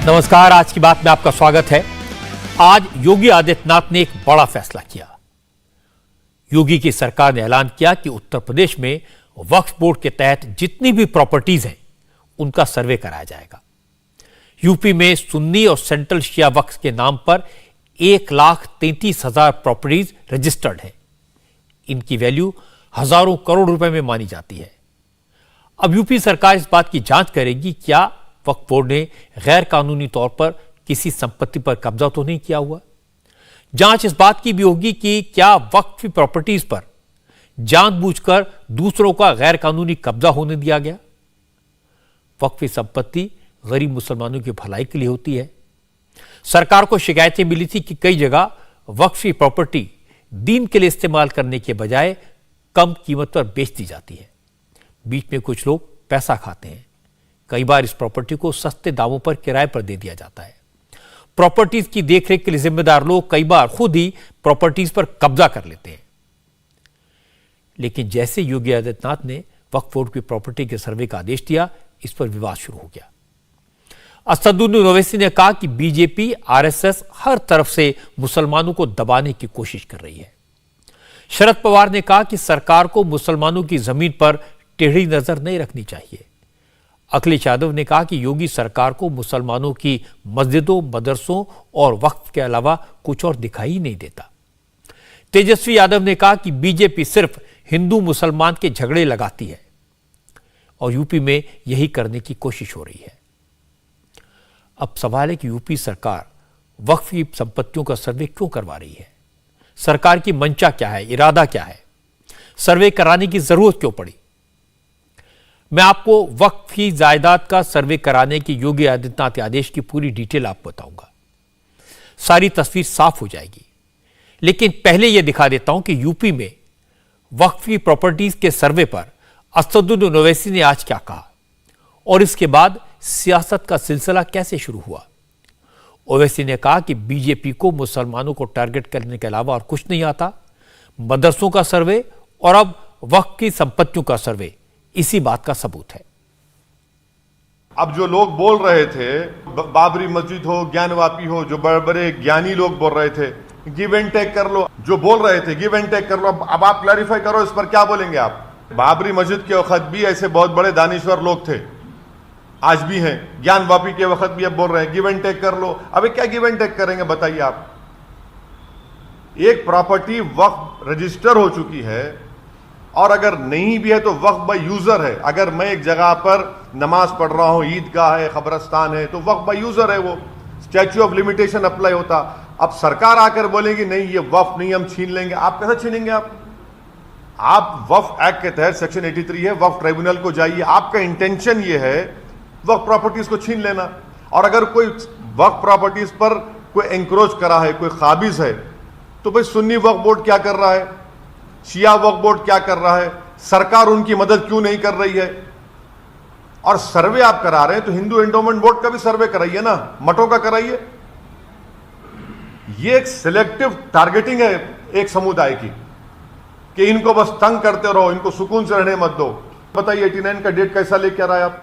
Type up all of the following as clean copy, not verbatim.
नमस्कार, आज की बात में आपका स्वागत है। आज योगी आदित्यनाथ ने एक बड़ा फैसला किया। योगी की सरकार ने ऐलान किया कि उत्तर प्रदेश में वक्फ बोर्ड के तहत जितनी भी प्रॉपर्टीज हैं उनका सर्वे कराया जाएगा। यूपी में सुन्नी और सेंट्रल शिया वक्फ के नाम पर 1,33,000 प्रॉपर्टीज रजिस्टर्ड है। इनकी वैल्यू हजारों करोड़ रुपए में मानी जाती है। अब यूपी सरकार इस बात की जांच करेगी क्या वक्फ बोर्ड ने गैर कानूनी तौर पर किसी संपत्ति पर कब्जा तो नहीं किया हुआ। जांच इस बात की भी होगी कि क्या वक्फ प्रॉपर्टीज पर जानबूझकर दूसरों का गैर कानूनी कब्जा होने दिया गया। वक्फ संपत्ति गरीब मुसलमानों की भलाई के लिए होती है। सरकार को शिकायतें मिली थी कि कई जगह वक्फ प्रॉपर्टी दीन के लिए इस्तेमाल करने के बजाय कम कीमत पर बेच दी जाती है। बीच में कुछ लोग पैसा खाते हैं। कई बार इस प्रॉपर्टी को सस्ते दामों पर किराए पर दे दिया जाता है। प्रॉपर्टीज की देखरेख के लिए जिम्मेदार लोग कई बार खुद ही प्रॉपर्टीज पर कब्जा कर लेते हैं। लेकिन जैसे योगी आदित्यनाथ ने वक्फ बोर्ड की प्रॉपर्टी के सर्वे का आदेश दिया, इस पर विवाद शुरू हो गया। असदुद्दीन ओवैसी ने कहा कि बीजेपी, आरएसएस हर तरफ से मुसलमानों को दबाने की कोशिश कर रही है। शरद पवार ने कहा कि सरकार को मुसलमानों की जमीन पर टेढ़ी नजर नहीं रखनी चाहिए। अखिलेश यादव ने कहा कि योगी सरकार को मुसलमानों की मस्जिदों, मदरसों और वक्फ के अलावा कुछ और दिखाई ही नहीं देता। तेजस्वी यादव ने कहा कि बीजेपी सिर्फ हिंदू मुसलमान के झगड़े लगाती है और यूपी में यही करने की कोशिश हो रही है। अब सवाल है कि यूपी सरकार वक्फ की संपत्तियों का सर्वे क्यों करवा रही है। सरकार की मंशा क्या है, इरादा क्या है, सर्वे कराने की जरूरत क्यों पड़ी। मैं आपको वक्फ की जायदाद का सर्वे कराने के योगी आदित्यनाथ के आदेश की पूरी डिटेल आपको बताऊंगा। सारी तस्वीर साफ हो जाएगी। लेकिन पहले यह दिखा देता हूं कि यूपी में वक्फ की प्रॉपर्टीज के सर्वे पर असदुद्दीन ओवैसी ने आज क्या कहा और इसके बाद सियासत का सिलसिला कैसे शुरू हुआ। ओवैसी ने कहा कि बीजेपी को मुसलमानों को टारगेट करने के अलावा और कुछ नहीं आता। मदरसों का सर्वे और अब वक्फ की संपत्तियों का सर्वे इसी बात का सबूत है। अब जो लोग बोल रहे थे, बाबरी मस्जिद हो, ज्ञानवापी हो, जो बड़े बड़े ज्ञानी लोग बोल रहे थे गिव एंड टेक कर लो, जो बोल रहे थे गिव एंड टेक कर लो, अब आप क्लैरिफाई करो इस पर क्या बोलेंगे आप। बाबरी मस्जिद के वक्त भी ऐसे बहुत बड़े दानिश्वर लोग थे, आज भी हैं। ज्ञानवापी के वक्त भी अब बोल रहे हैं गिव एंड टेक कर लो। अबे क्या गिव एंड टेक करेंगे बताइए आप। एक प्रॉपर्टी वक्फ रजिस्टर हो चुकी है और अगर नहीं भी है तो वक्फ बाय यूजर है। अगर मैं एक जगह पर नमाज पढ़ रहा हूं, ईदगाह है, खबरस्तान है, तो वक्फ बाय यूजर है, वो स्टैच्यू ऑफ लिमिटेशन अप्लाई होता। अब सरकार आकर बोलेगी नहीं ये वक्फ नहीं, हम छीन लेंगे। आप कैसे छीनेंगे आप वक्फ एक्ट के तहत सेक्शन 83 है, वक्फ ट्राइब्यूनल को जाइए। आपका इंटेंशन ये है वक्फ प्रॉपर्टीज को छीन लेना। और अगर कोई वक्फ प्रॉपर्टीज पर कोई एंक्रोच करा है, कोई काबिज है, तो भाई सुन्नी वक्फ बोर्ड क्या कर रहा है, शिया वक्फ बोर्ड क्या कर रहा है, सरकार उनकी मदद क्यों नहीं कर रही है। और सर्वे आप करा रहे हैं तो हिंदू एंडोमेंट बोर्ड का भी सर्वे कराइए ना, मठों का कराइए। ये एक सिलेक्टिव टारगेटिंग है एक समुदाय की कि इनको बस तंग करते रहो, इनको सुकून से रहने मत दो। बताइए 89 का डेट कैसा लेके आ रहा है आप।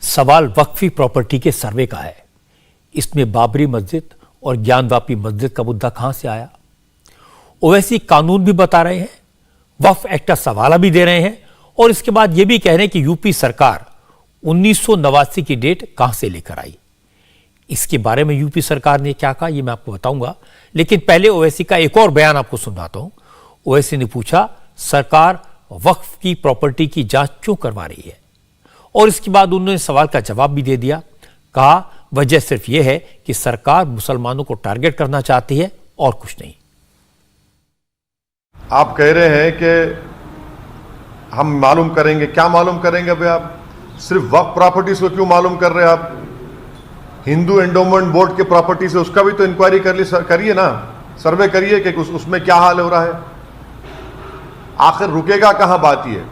सवाल वक्फी प्रॉपर्टी के सर्वे का है। इसमें बाबरी मस्जिद और ज्ञानवापी मस्जिद का मुद्दा कहां से आया। ओवैसी कानून भी बता रहे हैं, वक्फ एक्ट का सवाल भी दे रहे हैं और इसके बाद यह भी कह रहे हैं कि यूपी सरकार 1989 की डेट कहां से लेकर आई। इसके बारे में यूपी सरकार ने क्या कहा यह मैं आपको बताऊंगा, लेकिन पहले ओवैसी का एक और बयान आपको सुनाता हूं। ओवैसी ने पूछा सरकार वक्फ की प्रॉपर्टी की जांच क्यों करवा रही है और इसके बाद उन्होंने सवाल का जवाब भी दे दिया। कहा वजह सिर्फ यह है कि सरकार मुसलमानों को टारगेट करना चाहती है और कुछ नहीं। आप कह रहे हैं कि हम मालूम करेंगे, क्या मालूम करेंगे भाई आप। सिर्फ वक्फ प्रॉपर्टीज को क्यों मालूम कर रहे हैं आप। हिंदू एंडोमेंट बोर्ड के प्रॉपर्टी से उसका भी तो इंक्वायरी करिए ना, सर्वे करिए कि उसमें क्या हाल हो रहा है। आखिर रुकेगा कहां बात। ये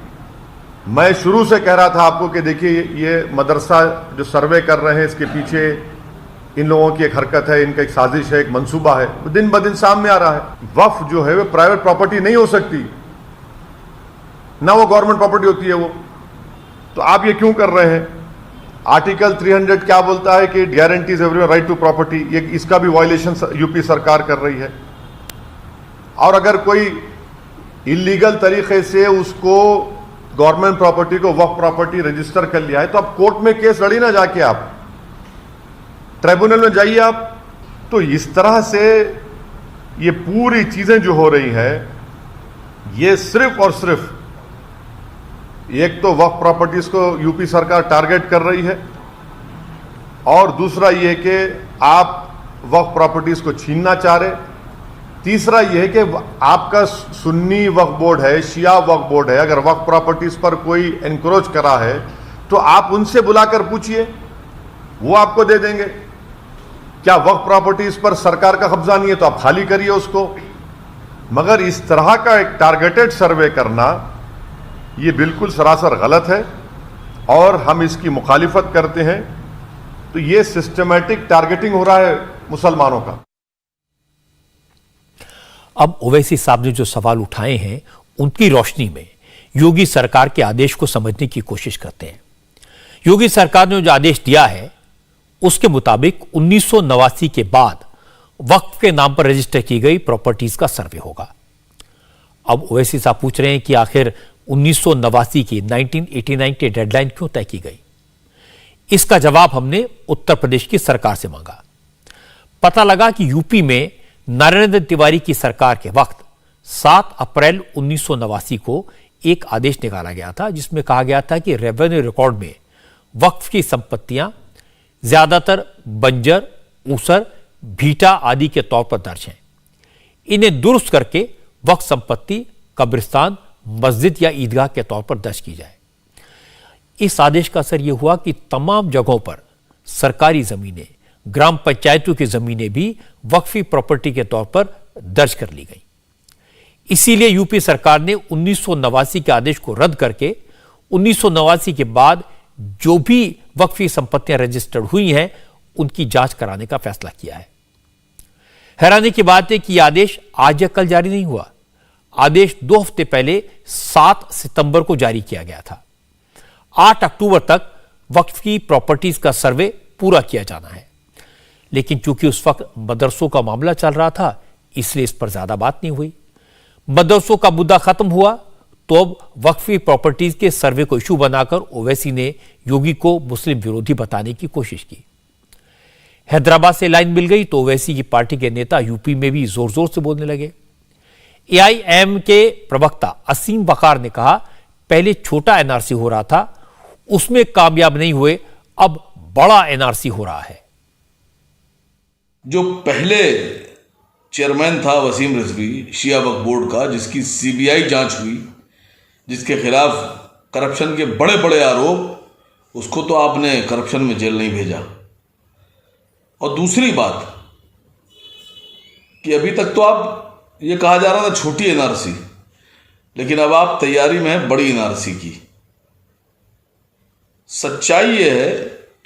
मैं शुरू से कह रहा था आपको कि देखिए ये मदरसा जो सर्वे कर रहे हैं इसके पीछे इन लोगों की एक हरकत है, इनका एक साजिश है, एक मंसूबा है, वो दिन ब दिन सामने आ रहा है। वक्फ जो है वो प्राइवेट प्रॉपर्टी नहीं हो सकती, ना वो गवर्नमेंट प्रॉपर्टी होती है वो। तो आप ये क्यों कर रहे हैं। आर्टिकल 300 क्या बोलता है कि guarantees everyone right to property, ये इसका भी वायलेशन यूपी सरकार कर रही है। और अगर कोई इलीगल तरीके से उसको गवर्नमेंट प्रॉपर्टी को वक्फ प्रॉपर्टी रजिस्टर कर लिया है तो आप कोर्ट में केस लड़ी ना, जाके आप ट्रिब्यूनल में जाइए आप। तो इस तरह से ये पूरी चीजें जो हो रही है, ये सिर्फ और सिर्फ एक तो वक्फ प्रॉपर्टीज को यूपी सरकार टारगेट कर रही है, और दूसरा ये कि आप वक्फ प्रॉपर्टीज को छीनना चाह रहे, तीसरा यह है कि आपका सुन्नी वक्फ बोर्ड है, शिया वक्फ बोर्ड है, अगर वक्फ प्रॉपर्टीज पर कोई एनक्रोच करा है तो आप उनसे बुलाकर पूछिए, वो आपको दे देंगे। क्या वक्फ प्रॉपर्टीज पर सरकार का कब्जा नहीं है तो आप खाली करिए उसको। मगर इस तरह का एक टारगेटेड सर्वे करना ये बिल्कुल सरासर गलत है और हम इसकी मुखालिफत करते हैं। तो ये सिस्टमैटिक टारगेटिंग हो रहा है मुसलमानों का। अब ओवैसी साहब ने जो सवाल उठाए हैं उनकी रोशनी में योगी सरकार के आदेश को समझने की कोशिश करते हैं। योगी सरकार ने जो आदेश दिया है उसके मुताबिक 1989 के बाद वक्फ के नाम पर रजिस्टर की गई प्रॉपर्टीज का सर्वे होगा। अब ओवैसी साहब पूछ रहे हैं कि आखिर 1989 की 1989 की डेडलाइन क्यों तय की गई। इसका जवाब हमने उत्तर प्रदेश की सरकार से मांगा। पता लगा कि यूपी में नरेंद्र तिवारी की सरकार के वक्त 7 अप्रैल 1989 को एक आदेश निकाला गया था जिसमें कहा गया था कि रेवेन्यू रिकॉर्ड में वक्फ की संपत्तियां ज्यादातर बंजर, ऊसर, भीटा आदि के तौर पर दर्ज हैं। इन्हें दुरुस्त करके वक्फ संपत्ति कब्रिस्तान, मस्जिद या ईदगाह के तौर पर दर्ज की जाए। इस आदेश का असर यह हुआ कि तमाम जगहों पर सरकारी जमीनें, ग्राम पंचायतों की जमीनें भी वक्फी प्रॉपर्टी के तौर पर दर्ज कर ली गई। इसीलिए यूपी सरकार ने 1989 के आदेश को रद्द करके 1989 के बाद जो भी वक्फी संपत्तियां रजिस्टर्ड हुई हैं उनकी जांच कराने का फैसला किया है। हैरानी की बात है कि यह आदेश आज या कल जारी नहीं हुआ। आदेश 2 हफ्ते पहले 7 सितंबर को जारी किया गया था। 8 अक्टूबर तक वक्फ की प्रॉपर्टीज का सर्वे पूरा किया जाना है, लेकिन चूंकि उस वक्त मदरसों का मामला चल रहा था इसलिए इस पर ज्यादा बात नहीं हुई। मदरसों का मुद्दा खत्म हुआ तो अब वक्फी प्रॉपर्टीज के सर्वे को इशू बनाकर ओवैसी ने योगी को मुस्लिम विरोधी बताने की कोशिश की। हैदराबाद से लाइन मिल गई तो ओवैसी की पार्टी के नेता यूपी में भी जोर जोर से बोलने लगे। एआईएम के प्रवक्ता असीम वकार ने कहा, पहले छोटा एनआरसी हो रहा था, उसमें कामयाब नहीं हुए, अब बड़ा एनआरसी हो रहा है। जो पहले चेयरमैन था वसीम रिजवी शिया वक्फ बोर्ड का, जिसकी सीबीआई जांच हुई, जिसके खिलाफ करप्शन के बड़े बड़े आरोप, उसको तो आपने करप्शन में जेल नहीं भेजा। और दूसरी बात कि अभी तक तो आप ये कहा जा रहा था छोटी एनआरसी, लेकिन अब आप तैयारी में है बड़ी एनआरसी की। सच्चाई ये है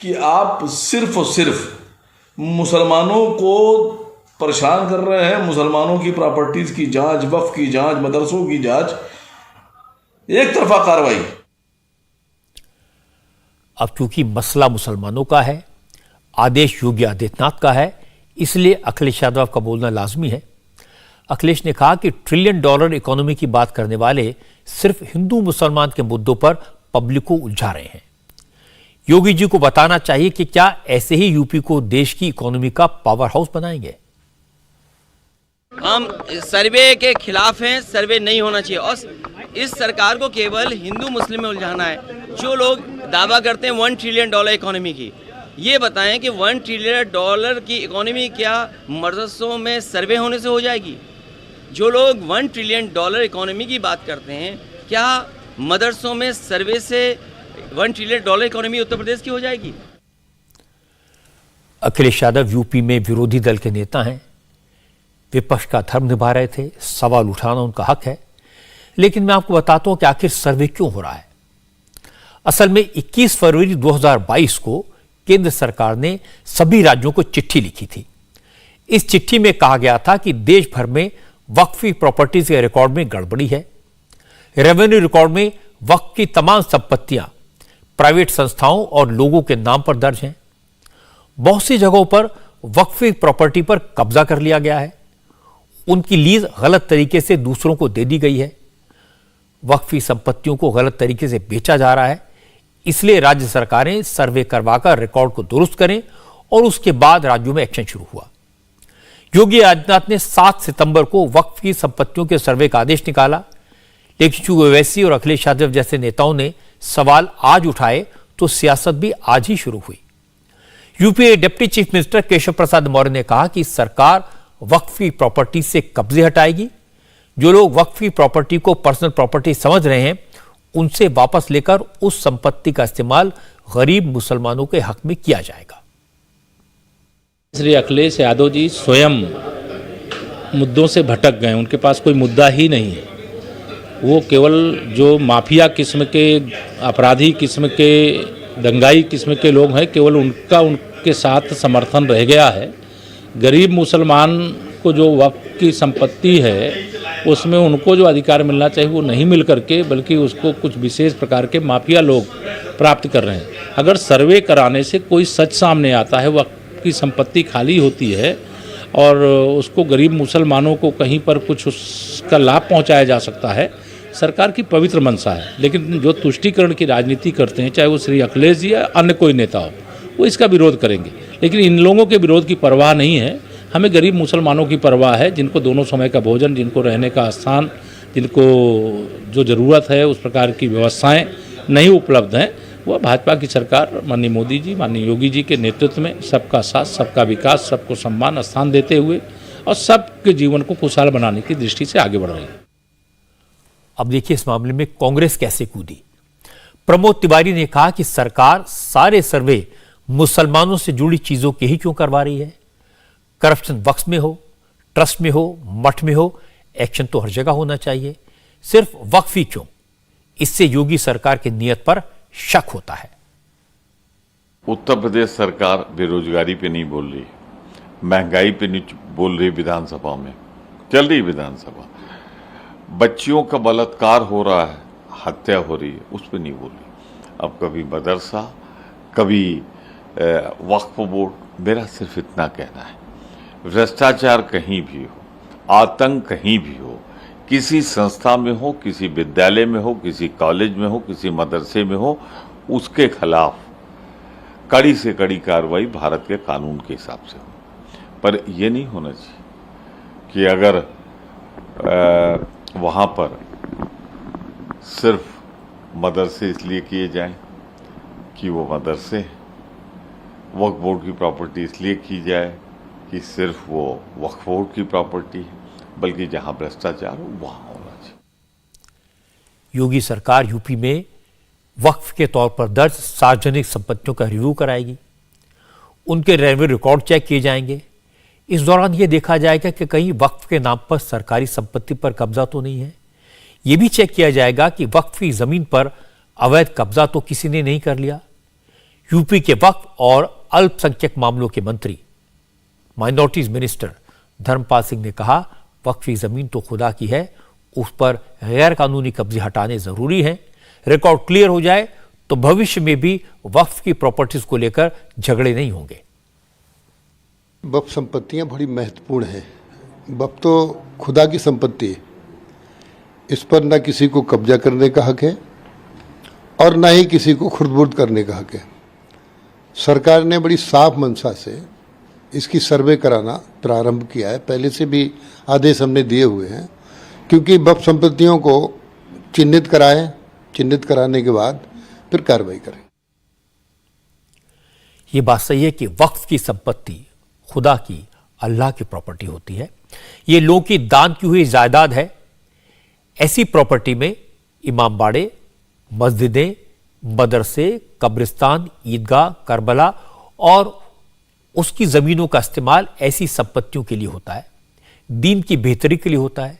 कि आप सिर्फ और सिर्फ मुसलमानों को परेशान कर रहे हैं। मुसलमानों की प्रॉपर्टीज की जांच, वक्फ की जांच, मदरसों की जांच, एक तरफा कार्रवाई। अब चूंकि मसला मुसलमानों का है, आदेश योगी आदित्यनाथ का है, इसलिए अखिलेश यादव का बोलना लाजमी है। अखिलेश ने कहा कि $1 ट्रिलियन इकोनॉमी की बात करने वाले सिर्फ हिंदू मुसलमान के मुद्दों पर पब्लिक को उलझा रहे हैं। योगी जी को बताना चाहिए कि क्या ऐसे ही यूपी को देश की इकोनॉमी का पावर हाउस बनाएंगे। हम सर्वे के खिलाफ हैं, सर्वे नहीं होना चाहिए और इस सरकार को केवल हिंदू मुस्लिम में उलझाना है। जो लोग दावा करते हैं $1 ट्रिलियन इकोनॉमी की, ये बताएं कि $1 ट्रिलियन की इकोनॉमी क्या मदरसों में सर्वे होने से हो जाएगी? जो लोग $1 ट्रिलियन इकोनॉमी की बात करते हैं, क्या मदरसों में सर्वे से $1 ट्रिलियन इकोनॉमी उत्तर प्रदेश की हो जाएगी? अखिलेश यादव यूपी में विरोधी दल के नेता हैं, विपक्ष का धर्म निभा रहे थे, सवाल उठाना उनका हक है। लेकिन मैं आपको बताता हूं कि आखिर सर्वे क्यों हो रहा है। असल में 21 फरवरी 2022 को केंद्र सरकार ने सभी राज्यों को चिट्ठी लिखी थी। इस चिट्ठी में कहा गया था कि देश भर में वक्फी प्रॉपर्टीज के रिकॉर्ड में गड़बड़ी है। रेवेन्यू रिकॉर्ड में वक्फ की तमाम संपत्तियां प्राइवेट संस्थाओं और लोगों के नाम पर दर्ज हैं। बहुत सी जगहों पर वक्फी प्रॉपर्टी पर कब्जा कर लिया गया है, उनकी लीज गलत तरीके से दूसरों को दे दी गई है। वक्फी संपत्तियों को गलत तरीके से बेचा जा रहा है, इसलिए राज्य सरकारें सर्वे करवाकर रिकॉर्ड को दुरुस्त करें और उसके बाद राज्यों में एक्शन शुरू हुआ। योगी आदित्यनाथ ने 7 सितंबर को वक्फ की संपत्तियों के सर्वे का आदेश निकाला, लेकिन चूंकि ओवैसी और अखिलेश यादव जैसे नेताओं ने सवाल आज उठाए तो सियासत भी आज ही शुरू हुई। UP deputy chief minister Keshav Prasad Maurya ने कहा कि सरकार वक्फी प्रॉपर्टी से कब्जे हटाएगी। जो लोग वक्फी प्रॉपर्टी को पर्सनल प्रॉपर्टी समझ रहे हैं, उनसे वापस लेकर उस संपत्ति का इस्तेमाल गरीब मुसलमानों के हक में किया जाएगा। श्री अखिलेश यादव जी स्वयं मुद्दों से भटक गए, उनके पास कोई मुद्दा ही नहीं है। वो केवल जो माफिया किस्म के, अपराधी किस्म के, दंगाई किस्म के लोग हैं, केवल उनके साथ समर्थन रह गया है। गरीब मुसलमान को जो वक्फ की संपत्ति है उसमें उनको जो अधिकार मिलना चाहिए वो नहीं मिल करके, बल्कि उसको कुछ विशेष प्रकार के माफिया लोग प्राप्त कर रहे हैं। अगर सर्वे कराने से कोई सच सामने आता है, वक्फ की संपत्ति खाली होती है और उसको गरीब मुसलमानों को कहीं पर कुछ उसका लाभ पहुंचाया जा सकता है, सरकार की पवित्र मंशा है। लेकिन जो तुष्टीकरण की राजनीति करते हैं, चाहे वो श्री अखिलेश जी या अन्य कोई नेता हो, वो इसका विरोध करेंगे। लेकिन इन लोगों के विरोध की परवाह नहीं है, हमें गरीब मुसलमानों की परवाह है, जिनको दोनों समय का भोजन, जिनको रहने का स्थान, जिनको जो ज़रूरत है उस प्रकार की व्यवस्थाएं नहीं उपलब्ध हैं। वह भाजपा की सरकार माननीय मोदी जी, माननीय योगी जी के नेतृत्व में सबका साथ, सबका विकास, सबको सम्मान स्थान देते हुए और सबके जीवन को खुशहाल बनाने की दृष्टि से आगे बढ़ रही है। अब देखिए इस मामले में कांग्रेस कैसे कूदी। प्रमोद तिवारी ने कहा कि सरकार सारे सर्वे मुसलमानों से जुड़ी चीजों के ही क्यों करवा रही है। करप्शन वक्फ में हो, ट्रस्ट में हो, मठ में हो, एक्शन तो हर जगह होना चाहिए, सिर्फ वक्फ ही क्यों। इससे योगी सरकार की नीयत पर शक होता है। उत्तर प्रदेश सरकार बेरोजगारी पे नहीं बोल रही, महंगाई पे नहीं बोल रही, विधानसभा में चल रही विधानसभा। बच्चियों का बलात्कार हो रहा है, हत्या हो रही है, उस पर नहीं बोल रही। अब कभी मदरसा, कभी वक्फ बोर्ड। मेरा सिर्फ इतना कहना है, भ्रष्टाचार कहीं भी हो, आतंक कहीं भी हो, किसी संस्था में हो, किसी विद्यालय में हो, किसी कॉलेज में हो, किसी मदरसे में हो, उसके खिलाफ कड़ी से कड़ी कार्रवाई भारत के कानून के हिसाब से हो। पर यह नहीं होना चाहिए कि अगर वहाँ पर सिर्फ मदरसे इसलिए किए जाएं कि वो मदरसे हैं, वक्फ बोर्ड की प्रॉपर्टी इसलिए की जाए कि सिर्फ वो वक्फ बोर्ड की प्रॉपर्टी है, बल्कि जहां भ्रष्टाचार हो वहां होना चाहिए। योगी सरकार यूपी में वक्फ के तौर पर दर्ज सार्वजनिक संपत्तियों का रिव्यू कराएगी, उनके रेवेन्यू रिकॉर्ड चेक किए जाएंगे। इस दौरान यह देखा जाएगा कि कहीं वक्फ के नाम पर सरकारी संपत्ति पर कब्जा तो नहीं है। यह भी चेक किया जाएगा कि वक्फ की जमीन पर अवैध कब्जा तो किसी ने नहीं कर लिया। यूपी के वक्फ और अल्पसंख्यक मामलों के मंत्री, माइनॉरिटीज मिनिस्टर धर्मपाल सिंह ने कहा, वक्फी जमीन तो खुदा की है, उस पर गैर कानूनी कब्जे हटाने जरूरी हैं। रिकॉर्ड क्लियर हो जाए तो भविष्य में भी वक्फ की प्रॉपर्टीज को लेकर झगड़े नहीं होंगे। वक्फ संपत्तियां बड़ी महत्वपूर्ण हैं। वक्फ तो खुदा की संपत्ति है, इस पर न किसी को कब्जा करने का हक है और न ही किसी को खुर्द-बुर्द करने का हक है। सरकार ने बड़ी साफ मंशा से इसकी सर्वे कराना प्रारंभ किया है, पहले से भी आदेश हमने दिए हुए हैं, क्योंकि वक्फ संपत्तियों को चिन्हित कराएं, चिन्हित कराने के बाद फिर कार्रवाई करें। यह बात सही है कि वक्फ की संपत्ति खुदा की, अल्लाह की प्रॉपर्टी होती है। यह लोगों की दान की हुई जायदाद है। ऐसी प्रॉपर्टी में इमाम बाड़े, मस्जिदें, मदरसे, कब्रिस्तान, ईदगाह, करबला और उसकी जमीनों का इस्तेमाल ऐसी संपत्तियों के लिए होता है। दीन की बेहतरी के लिए होता है,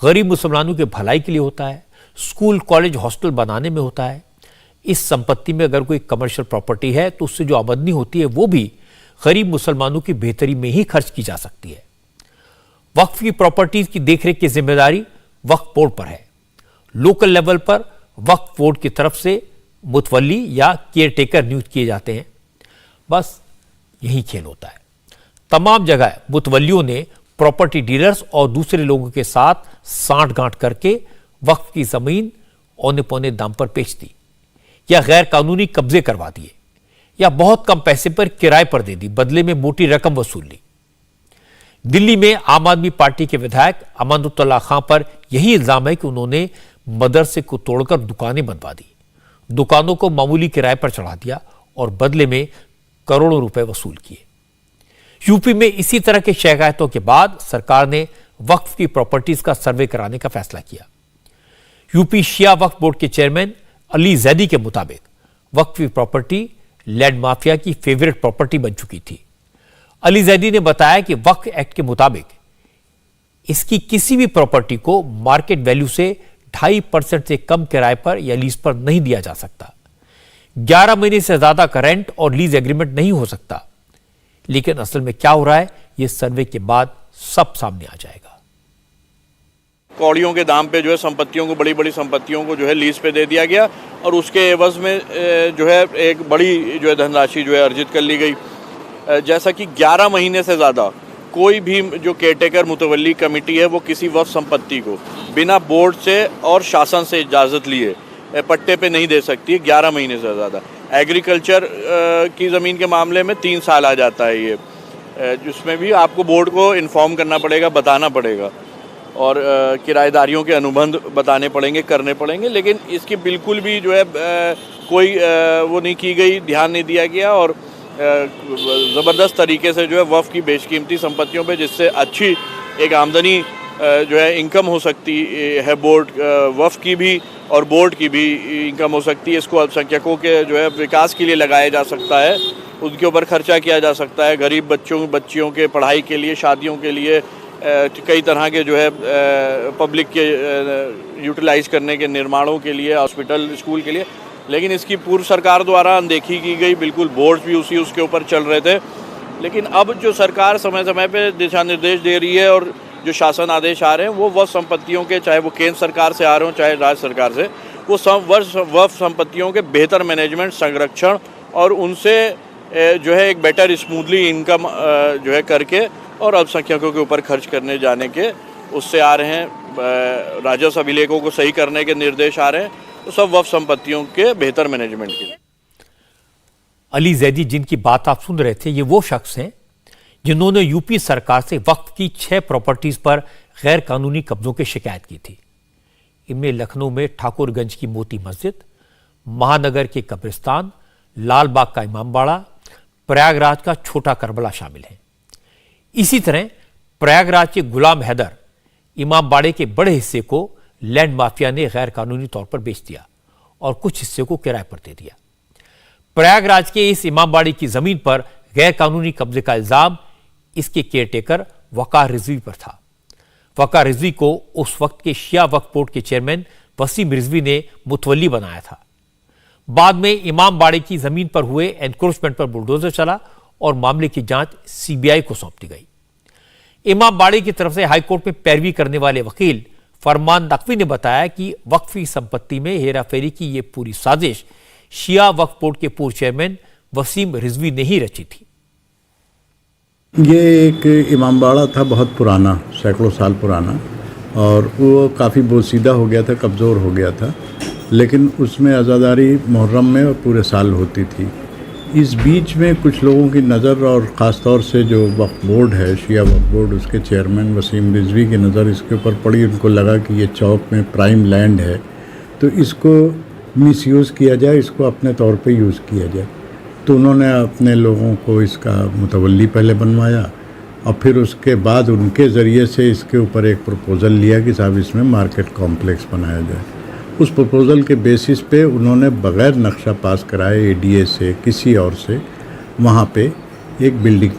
गरीब मुसलमानों के भलाई के लिए होता है, स्कूल, कॉलेज, हॉस्टल बनाने में होता है। इस संपत्ति में अगर कोई कमर्शियल प्रॉपर्टी है तो उससे जो आमदनी होती है वो भी गरीब मुसलमानों की बेहतरी में ही खर्च की जा सकती है। वक्फ की प्रॉपर्टीज की देखरेख की जिम्मेदारी वक्फ बोर्ड पर है। लोकल लेवल पर वक्फ बोर्ड की तरफ से मुतवल्ली या केयर टेकर नियुक्त किए जाते हैं। बस यही खेल होता है। तमाम जगह मुतवल्लियों ने प्रॉपर्टी डीलर्स और दूसरे लोगों के साथ सांठ-गांठ करके वक्फ की जमीन औने पौने दाम पर बेच दी, या गैर कानूनी कब्जे करवा दिए, या बहुत कम पैसे पर किराए पर दे दी, बदले में मोटी रकम वसूल ली। दिल्ली में आम आदमी पार्टी के विधायक अमानुल्लाह खां पर यही इल्जाम है कि उन्होंने मदरसे को तोड़कर दुकानें बनवा दी, दुकानों को मामूली किराए पर चढ़ा दिया और बदले में करोड़ों रुपए वसूल किए। यूपी में इसी तरह के शिकायतों के बाद सरकार ने वक्फ की प्रॉपर्टीज का सर्वे कराने का फैसला किया। यूपी शिया वक्फ बोर्ड के चेयरमैन अली जैदी के मुताबिक वक्फ की प्रॉपर्टी लैंड माफिया की फेवरेट प्रॉपर्टी बन चुकी थी। अली जैदी ने बताया कि वक्फ एक्ट के मुताबिक इसकी किसी भी प्रॉपर्टी को मार्केट वैल्यू से 2.5% से कम किराए पर या लीज पर नहीं दिया जा सकता। 11 महीने से ज्यादा का रेंट और लीज एग्रीमेंट नहीं हो सकता। लेकिन असल में क्या हो रहा है, यह सर्वे के बाद सब सामने आ जाएगा। कौड़ियों के दाम पे जो है संपत्तियों को, बड़ी बड़ी संपत्तियों को जो है लीज पे दे दिया गया और उसके एवज में जो है एक बड़ी जो है धनराशि जो है अर्जित कर ली गई। जैसा कि 11 महीने से ज़्यादा कोई भी जो केयरटेकर मुतवल्ली कमेटी है वो किसी वक्फ संपत्ति को बिना बोर्ड से और शासन से इजाज़त लिए पट्टे पे नहीं दे सकती है 11 महीने से ज़्यादा। एग्रीकल्चर की ज़मीन के मामले में 3 साल आ जाता है ये, जिसमें भी आपको बोर्ड को इन्फॉर्म करना पड़ेगा, बताना पड़ेगा और किराएदारियों के अनुबंध बताने पड़ेंगे, करने पड़ेंगे। लेकिन इसकी बिल्कुल भी जो है कोई वो नहीं की गई, ध्यान नहीं दिया गया और ज़बरदस्त तरीके से जो है वक्फ की बेशकीमती संपत्तियों पे, जिससे अच्छी एक आमदनी जो है इनकम हो सकती है, बोर्ड वक्फ की भी और बोर्ड की भी इनकम हो सकती है। इसको अल्पसंख्यकों के जो है विकास के लिए लगाया जा सकता है, उनके ऊपर खर्चा किया जा सकता है, गरीब बच्चियों के पढ़ाई के लिए, शादियों के लिए, कई तरह के जो है पब्लिक के यूटिलाइज़ करने के निर्माणों के लिए, हॉस्पिटल, स्कूल के लिए। लेकिन इसकी पूर्व सरकार द्वारा अनदेखी की गई, बिल्कुल बोर्ड भी उसके ऊपर चल रहे थे। लेकिन अब जो सरकार समय समय पे दिशा निर्देश दे रही है और जो शासन आदेश आ रहे हैं वो वक्फ संपत्तियों के, चाहे वो केंद्र सरकार से आ रहे हो चाहे राज्य सरकार से, वो वक्फ संपत्तियों के बेहतर मैनेजमेंट, संरक्षण और उनसे जो है एक बेटर स्मूथली इनकम जो है करके और अल्पसंख्यकों के ऊपर खर्च करने जाने के उससे आ रहे हैं। राजस्व अभिलेखों को सही करने के निर्देश आ रहे हैं, तो सब वक्फ संपत्तियों के बेहतर मैनेजमेंट के लिए। अली जैदी जिनकी बात आप सुन रहे थे, ये वो शख्स हैं जिन्होंने यूपी सरकार से वक्फ की 6 प्रॉपर्टीज पर गैर कानूनी कब्जों की शिकायत की थी। इनमें लखनऊ में ठाकुरगंज की मोती मस्जिद, महानगर के कब्रिस्तान, लाल बाग का इमामबाड़ा, प्रयागराज का छोटा करबला शामिल है। इसी तरह प्रयागराज के गुलाम हैदर इमामबाड़े के बड़े हिस्से को लैंड माफिया ने गैर कानूनी तौर पर बेच दिया और कुछ हिस्से को किराए पर दे दिया। प्रयागराज के इस इमामबाड़ी की जमीन पर गैर कानूनी कब्जे का इल्जाम इसके केयरटेकर वकार रिजवी पर था। वकार रिजवी को उस वक्त के शिया वक्फ बोर्ड के चेयरमैन वसीम रिजवी ने मुतवल्ली बनाया था। बाद में इमामबाड़े की जमीन पर हुए एनक्रोचमेंट पर बुलडोजर चला और मामले की जांच सीबीआई को सौंप दी गई। इमामबाड़े की तरफ से हाईकोर्ट में पैरवी करने वाले वकील फरमान नकवी ने बताया कि वक्फी संपत्ति में हेराफेरी की यह पूरी साजिश शिया वक्फ बोर्ड के पूर्व चेयरमैन वसीम रिजवी ने ही रची थी। ये एक इमामबाड़ा था, बहुत पुराना, सैकड़ों साल पुराना, और वो काफ़ी बोसीदा हो गया था, कमज़ोर हो गया था। लेकिन उसमें अज़ादारी मुहर्रम में पूरे साल होती थी। इस बीच में कुछ लोगों की नज़र, और ख़ास तौर से जो वक्फ बोर्ड है, शिया वक्फ बोर्ड, उसके चेयरमैन वसीम रिजवी की नज़र इसके ऊपर पड़ी। उनको लगा कि ये चौक में प्राइम लैंड है, तो इसको मिसयूज़ किया जाए, इसको अपने तौर पे यूज़ किया जाए। तो उन्होंने अपने लोगों को इसका मुतवल्ली पहले बनवाया और फिर उसके बाद उनके ज़रिए से इसके ऊपर एक प्रपोज़ल लिया कि साहब इसमें मार्केट कॉम्प्लेक्स बनाया जाए। उस प्रपोज़ल के बेसिस पे उन्होंने बग़ैर नक्शा पास कराए एडीए से, किसी और से, वहाँ पे एक बिल्डिंग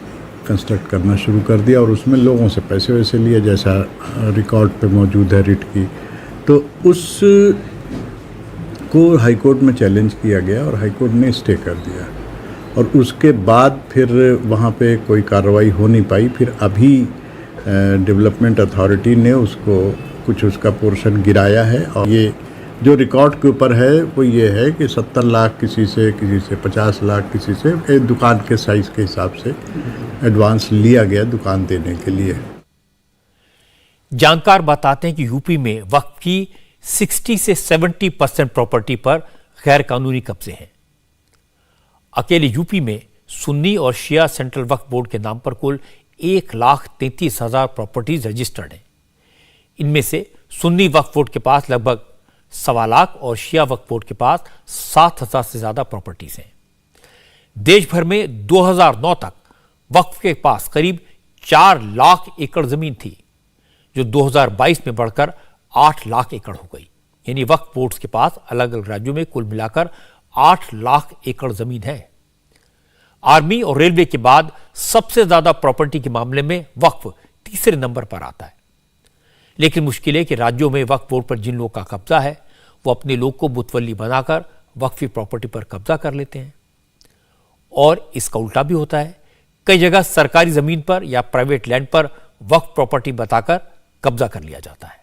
कंस्ट्रक्ट करना शुरू कर दिया और उसमें लोगों से पैसे वैसे लिए, जैसा रिकॉर्ड पे मौजूद है रिट की। तो उस को हाईकोर्ट में चैलेंज किया गया और हाईकोर्ट ने स्टे कर दिया और उसके बाद फिर वहाँ पे कोई कार्रवाई हो नहीं पाई। फिर अभी डेवलपमेंट अथॉरिटी ने उसको कुछ उसका पोर्शन गिराया है और ये जो रिकॉर्ड के ऊपर है वो ये है कि 70 लाख किसी से 50 लाख किसी से, एक दुकान के साइज़ के हिसाब से एडवांस लिया गया दुकान देने के लिए। जानकार बताते हैं कि यूपी में वक्फ की 60 से 70% प्रॉपर्टी पर गैर कानूनी कब्जे हैं। अकेले यूपी में सुन्नी और शिया सेंट्रल वक्फ बोर्ड के नाम पर कुल 1,33,000 प्रॉपर्टीज रजिस्टर्ड हैं। इनमें से सुन्नी वक्फ बोर्ड के पास लगभग 1.25 लाख और शिया वक्फ बोर्ड के पास 7,000 से ज्यादा प्रॉपर्टीज हैं। देश भर में 2009 तक वक्फ के पास करीब 4 लाख एकड़ जमीन थी, जो 2022 में बढ़कर 8 लाख एकड़ हो गई। यानी वक्फ बोर्ड्स के पास अलग अलग राज्यों में कुल मिलाकर 8 लाख एकड़ जमीन है। आर्मी और रेलवे के बाद सबसे ज्यादा प्रॉपर्टी के मामले में वक्फ तीसरे नंबर पर आता है। लेकिन मुश्किल है कि राज्यों में वक्फ बोर्ड पर जिन लोगों का कब्जा है वो अपने लोग को मुतवल्ली बनाकर वक्फी प्रॉपर्टी पर कब्जा कर लेते हैं। और इसका उल्टा भी होता है, कई जगह सरकारी जमीन पर या प्राइवेट लैंड पर वक्फ प्रॉपर्टी बताकर कब्जा कर लिया जाता है।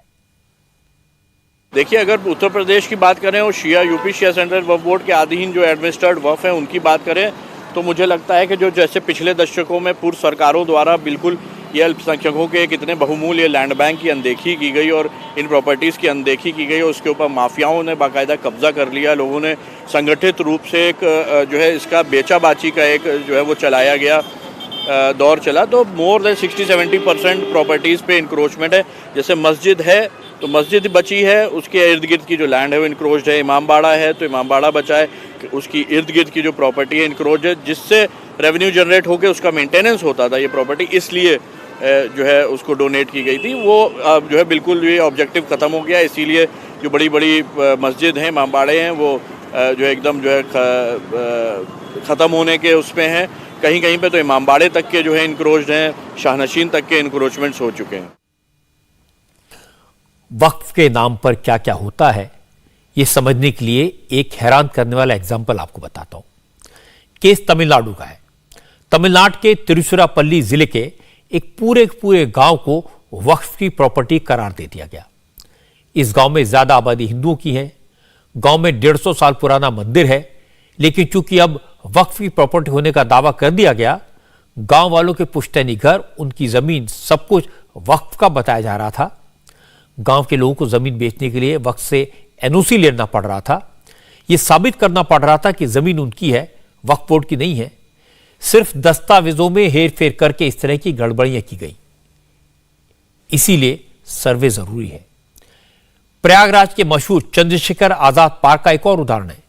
देखिए, अगर उत्तर प्रदेश की बात करें और यूपी शिया सेंट्रल वक्फ बोर्ड के अधीन जो एडमिनिस्ट्रेड वक्फ है उनकी बात करें तो मुझे लगता है कि जो जैसे पिछले दशकों में पूर्व सरकारों द्वारा बिल्कुल ये अल्पसंख्यकों के कितने बहुमूल्य लैंड बैंक की अनदेखी की गई और इन प्रॉपर्टीज़ की अनदेखी की गई और उसके ऊपर माफियाओं ने बाकायदा कब्जा कर लिया, लोगों ने संगठित रूप से एक जो है इसका बेचाबाची का एक जो है वो चलाया गया दौर चला, तो मोर देन 60-70% प्रॉपर्टीज़ पे इंक्रोचमेंट है। जैसे मस्जिद है तो मस्जिद बची है, उसके इर्द गिर्द की जो लैंड है वो इंक्रोच्ड है। इमामबाड़ा है तो इमामबाड़ा बचा है, उसकी इर्द गिर्द की जो प्रॉपर्टी है इंक्रोच है, जिससे रेवेन्यू जनरेट होकर उसका मेंटेनेंस होता था ये प्रॉपर्टी, इसलिए जो है उसको डोनेट की गई थी। वो जो है बिल्कुल ये ऑब्जेक्टिव ख़त्म हो गया, इसीलिए जो बड़ी बड़ी मस्जिद हैं, इमामबाड़े हैं, वो जो है एकदम जो है ख़त्म होने के उसमें हैं। कहीं कहीं पे तो इमामबाड़े तक के जो है इंक्रोच्ड हैं, शाहनशीन तक के इंक्रोचमेंट्स हो चुके हैं। वक्फ के नाम पर क्या क्या होता है ये समझने के लिए एक हैरान करने वाला एग्जाम्पल आपको बताता हूं। केस तमिलनाडु का है। तमिलनाडु के तिरुचिरापल्ली जिले के एक पूरे गांव को वक्फ की प्रॉपर्टी करार दे दिया गया। इस गांव में ज्यादा आबादी हिंदुओं की है। गांव में 150 साल पुराना मंदिर है, लेकिन चूंकि अब वक्फ की प्रॉपर्टी होने का दावा कर दिया गया, गांव वालों के पुश्तैनी घर, उनकी जमीन, सब कुछ वक्फ का बताया जा रहा था। गांव के लोगों को जमीन बेचने के लिए वक्फ से एनओसी लेना पड़ रहा था। यह साबित करना पड़ रहा था कि जमीन उनकी है, वक्फ बोर्ड की नहीं है। सिर्फ दस्तावेजों में हेर फेर करके इस तरह की गड़बड़ियां की गई। इसीलिए सर्वे जरूरी है। प्रयागराज के मशहूर चंद्रशेखर आजाद पार्क का एक और उदाहरण है।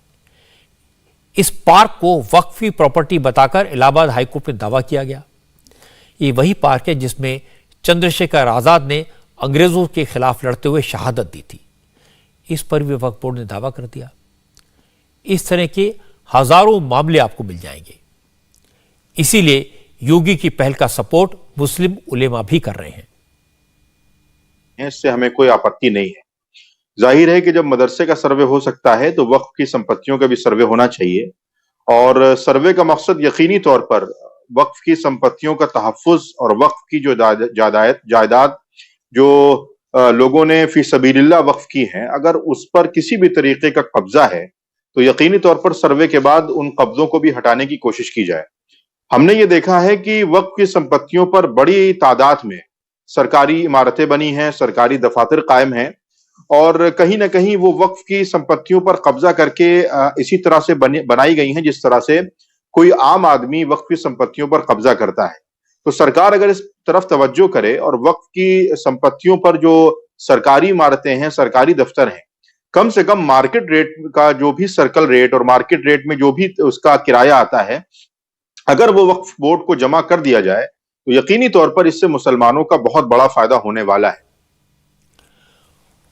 इस पार्क को वक्फी प्रॉपर्टी बताकर इलाहाबाद हाईकोर्ट में दावा किया गया। ये वही पार्क है जिसमें चंद्रशेखर आजाद ने अंग्रेजों के खिलाफ लड़ते हुए शहादत दी थी। इस पर भी वक्फ बोर्ड ने दावा कर दिया। इस तरह के हजारों मामले आपको मिल जाएंगे। इसीलिए योगी की पहल का सपोर्ट मुस्लिम उलेमा भी कर रहे हैं। इससे हमें कोई आपत्ति नहीं है। जाहिर है कि जब मदरसे का सर्वे हो सकता है तो वक्फ की संपत्तियों का भी सर्वे होना चाहिए, और सर्वे का मकसद यकीनी तौर पर वक्फ की संपत्तियों का तहफ्फुज और वक्फ की जो जायदाद जो लोगों ने फी सबीलिल्लाह वक्फ की है, अगर उस पर किसी भी तरीके का कब्जा है तो यकीनी तौर पर सर्वे के बाद उन कब्जों को भी हटाने की कोशिश की जाए। हमने ये देखा है कि वक्फ की संपत्तियों पर बड़ी तादाद में सरकारी इमारतें बनी हैं, सरकारी दफातर कायम हैं, और कहीं ना कहीं वो वक्फ की संपत्तियों पर कब्जा करके इसी तरह से बनाई गई हैं जिस तरह से कोई आम आदमी वक्फ की संपत्तियों पर कब्जा करता है। तो सरकार अगर इस तरफ तवज्जो करे और वक्फ की संपत्तियों पर जो सरकारी इमारतें हैं, सरकारी दफ्तर हैं, कम से कम मार्केट रेट का जो भी सर्कल रेट और मार्केट रेट में जो भी उसका किराया आता है, अगर वो वक्फ बोर्ड को जमा कर दिया जाए तो यकीनी तौर पर इससे मुसलमानों का बहुत बड़ा फायदा होने वाला है।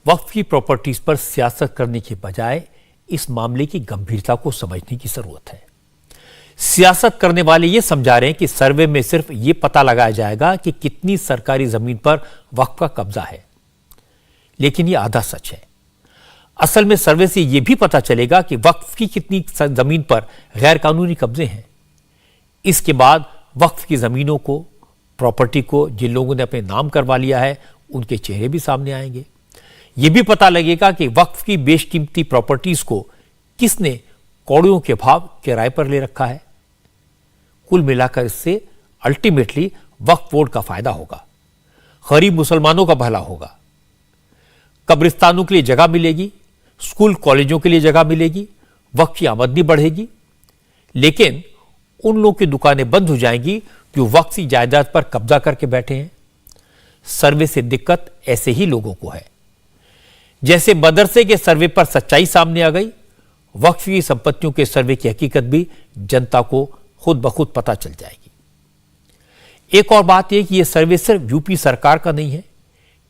वक्फ की प्रॉपर्टीज पर सियासत करने के बजाय इस मामले की गंभीरता को समझने की जरूरत है। सियासत करने वाले ये समझा रहे हैं कि सर्वे में सिर्फ ये पता लगाया जाएगा कि कितनी सरकारी जमीन पर वक्फ का कब्जा है, लेकिन ये आधा सच है। असल में सर्वे से यह भी पता चलेगा कि वक्फ की कितनी जमीन पर गैर कानूनी कब्जे हैं। इसके बाद वक्फ की जमीनों को, प्रॉपर्टी को जिन लोगों ने अपने नाम करवा लिया है, उनके चेहरे भी सामने आएंगे। यह भी पता लगेगा कि वक्फ की बेशकीमती प्रॉपर्टीज को किसने कौड़ियों के भाव किराए पर ले रखा है। कुल मिलाकर इससे अल्टीमेटली वक्फ बोर्ड का फायदा होगा, गरीब मुसलमानों का भला होगा, कब्रिस्तानों के लिए जगह मिलेगी, स्कूल कॉलेजों के लिए जगह मिलेगी, वक्फ की आमदनी बढ़ेगी। लेकिन उन लोगों की दुकानें बंद हो जाएंगी जो वक्फ की जायदाद पर कब्जा करके बैठे हैं। सर्वे से दिक्कत ऐसे ही लोगों को है। जैसे मदरसे के सर्वे पर सच्चाई सामने आ गई, वक्फ की संपत्तियों के सर्वे की हकीकत भी जनता को खुद ब खुद पता चल जाएगी। एक और बात यह कि यह सर्वे सिर्फ यूपी सरकार का नहीं है।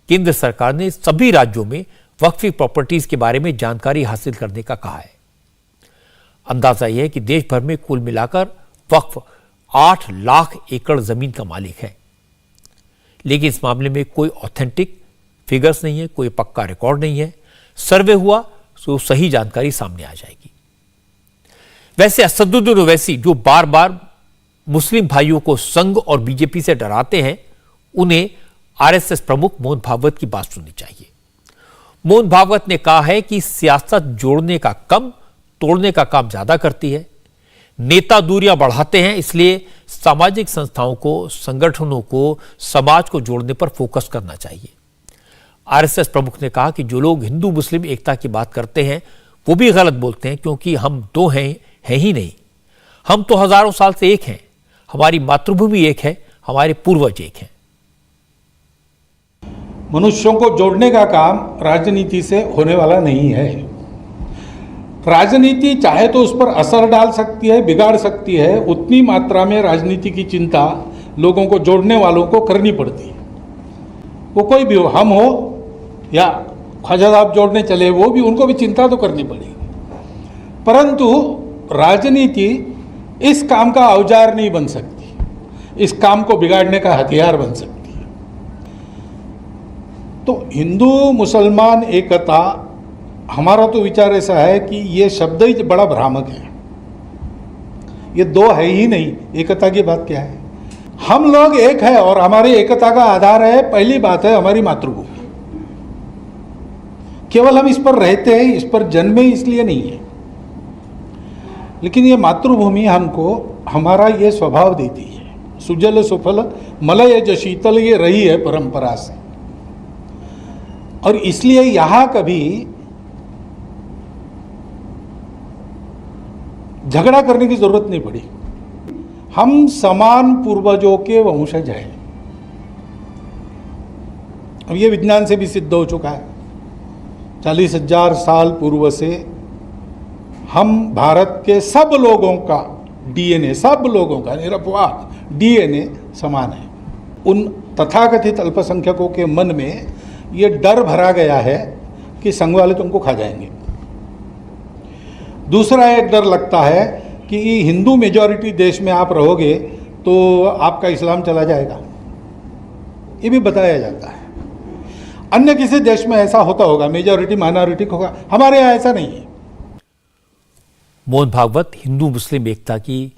केंद्र सरकार ने सभी राज्यों में वक्फी प्रॉपर्टीज के बारे में जानकारी हासिल करने का कहा है। अंदाजा यह है कि देश भर में कुल मिलाकर वक्फ 8 लाख एकड़ जमीन का मालिक है। लेकिन इस मामले में कोई ऑथेंटिक फिगर्स नहीं है, कोई पक्का रिकॉर्ड नहीं है। सर्वे हुआ तो सही जानकारी सामने आ जाएगी। वैसे असदुद्दीन ओवैसी जो बार बार मुस्लिम भाइयों को संघ और बीजेपी से डराते हैं, उन्हें आरएसएस प्रमुख मोहन भागवत की बात सुननी चाहिए। मोहन भागवत ने कहा है कि सियासत जोड़ने का कम, तोड़ने का काम ज्यादा करती है। नेता दूरियां बढ़ाते हैं, इसलिए सामाजिक संस्थाओं को, संगठनों को, समाज को जोड़ने पर फोकस करना चाहिए। आरएसएस प्रमुख ने कहा कि जो लोग हिंदू मुस्लिम एकता की बात करते हैं वो भी गलत बोलते हैं, क्योंकि हम दो हैं ही नहीं। हम तो हजारों साल से एक हैं। हमारी मातृभूमि एक है, हमारे पूर्वज एक हैं। मनुष्यों को जोड़ने का काम राजनीति से होने वाला नहीं है। राजनीति चाहे तो उस पर असर डाल सकती है, बिगाड़ सकती है। उतनी मात्रा में राजनीति की चिंता लोगों को जोड़ने वालों को करनी पड़ती है। वो कोई भी हो, हम हो या ख्वाजा साहब जोड़ने चले, वो भी, उनको भी चिंता तो करनी पड़ेगी। परंतु राजनीति इस काम का औजार नहीं बन सकती, इस काम को बिगाड़ने का हथियार बन सकती है। तो हिंदू मुसलमान एकता, हमारा तो विचार ऐसा है कि ये शब्द ही बड़ा भ्रामक है। ये दो है ही नहीं, एकता की बात क्या है? हम लोग एक है और हमारी एकता का आधार है, पहली बात है हमारी मातृभूमि। केवल हम इस पर रहते हैं, इस पर जन्मे इसलिए नहीं है, लेकिन ये मातृभूमि हमको हमारा ये स्वभाव देती है। सुजल सुफल मलय ज शीतल, ये रही है परंपरा से। और इसलिए यहां कभी झगड़ा करने की जरूरत नहीं पड़ी। हम समान पूर्वजों के वंशज हैं। अब ये विज्ञान से भी सिद्ध हो चुका है। 40,000 साल पूर्व से हम भारत के सब लोगों का डीएनए, सब लोगों का निरपवाद डीएनए समान है। उन तथाकथित अल्पसंख्यकों के मन में ये डर भरा गया है कि संघ वाले तुमको खा जाएंगे। दूसरा एक डर लगता है कि हिंदू मेजॉरिटी देश में आप रहोगे तो आपका इस्लाम चला जाएगा, ये भी बताया जाता है। अन्य किसी देश में ऐसा होता होगा, मेजॉरिटी माइनॉरिटी होगा, हमारे यहाँ ऐसा नहीं है। मोहन भागवत हिंदू मुस्लिम एकता की,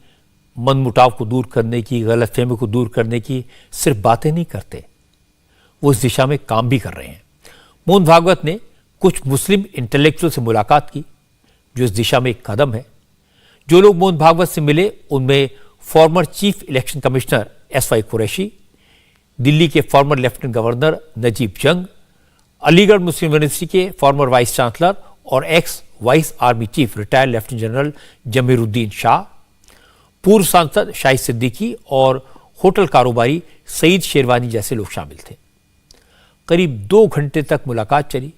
मनमुटाव को दूर करने की, गलतफहमी को दूर करने की सिर्फ बातें नहीं करते, वो इस दिशा में काम भी कर रहे हैं। मोहन भागवत ने कुछ मुस्लिम इंटेलेक्चुअल से मुलाकात की, जो इस दिशा में एक कदम है। जो लोग मोहन भागवत से मिले उनमें former chief election commissioner SY Qureshi, Delhi के former lieutenant governor Najeeb Jung, Aligarh Muslim university के फॉर्मर वाइस चांसलर और ex vice army chief retired lieutenant general Zameeruddin Shah, पूर्व सांसद शाहिद सिद्दीकी और होटल कारोबारी सईद शेरवानी जैसे लोग शामिल थे। करीब 2 घंटे तक मुलाकात चली।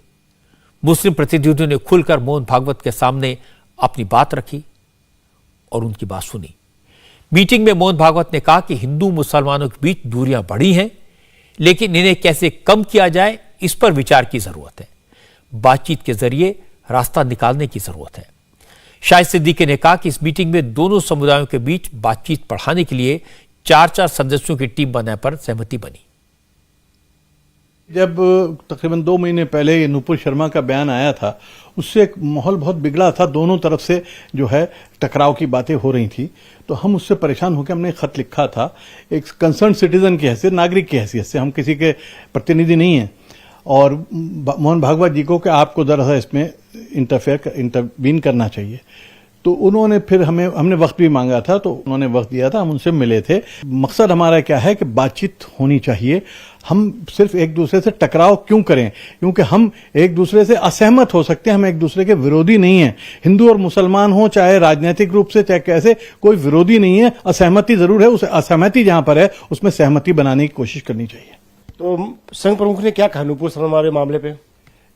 मुस्लिम प्रतिनिधियों ने खुलकर मोहन भागवत के सामने अपनी बात रखी और उनकी बात सुनी। मीटिंग में मोहन भागवत ने कहा कि हिंदू मुसलमानों के बीच दूरियां बढ़ी हैं, लेकिन इन्हें कैसे कम किया जाए इस पर विचार की जरूरत है। बातचीत के जरिए रास्ता निकालने की जरूरत है। शाहिद सिद्दीकी ने कहा कि इस मीटिंग में दोनों समुदायों के बीच बातचीत बढ़ाने के लिए 4-4 सदस्यों की टीम बनाने पर सहमति बनी। जब तकरीबन 2 महीने पहले ये नूपुर शर्मा का बयान आया था, उससे एक माहौल बहुत बिगड़ा था। दोनों तरफ से जो है टकराव की बातें हो रही थी। तो हम उससे परेशान होकर हमने खत लिखा था, एक कंसर्न सिटीजन की हैसियत, नागरिक की हैसियत से, हम किसी के प्रतिनिधि नहीं हैं। और मोहन भागवत जी को कि आपको दरअसल इसमें इंटरवीन करना चाहिए। तो उन्होंने फिर हमने वक्त भी मांगा था, तो उन्होंने वक्त दिया था, हम उनसे मिले थे। मकसद हमारा क्या है कि बातचीत होनी चाहिए। हम सिर्फ एक दूसरे से टकराव क्यों करें? क्योंकि हम एक दूसरे से असहमत हो सकते हैं, हम एक दूसरे के विरोधी नहीं हैं। हिंदू और मुसलमान हो, चाहे राजनीतिक रूप से चाहे कैसे, कोई विरोधी नहीं है। असहमति जरूर है, उस असहमति जहां पर है उसमें सहमति बनाने की कोशिश करनी चाहिए। तो संघ प्रमुख ने क्या कहा नूपुर शर्मा वाले मामले पे?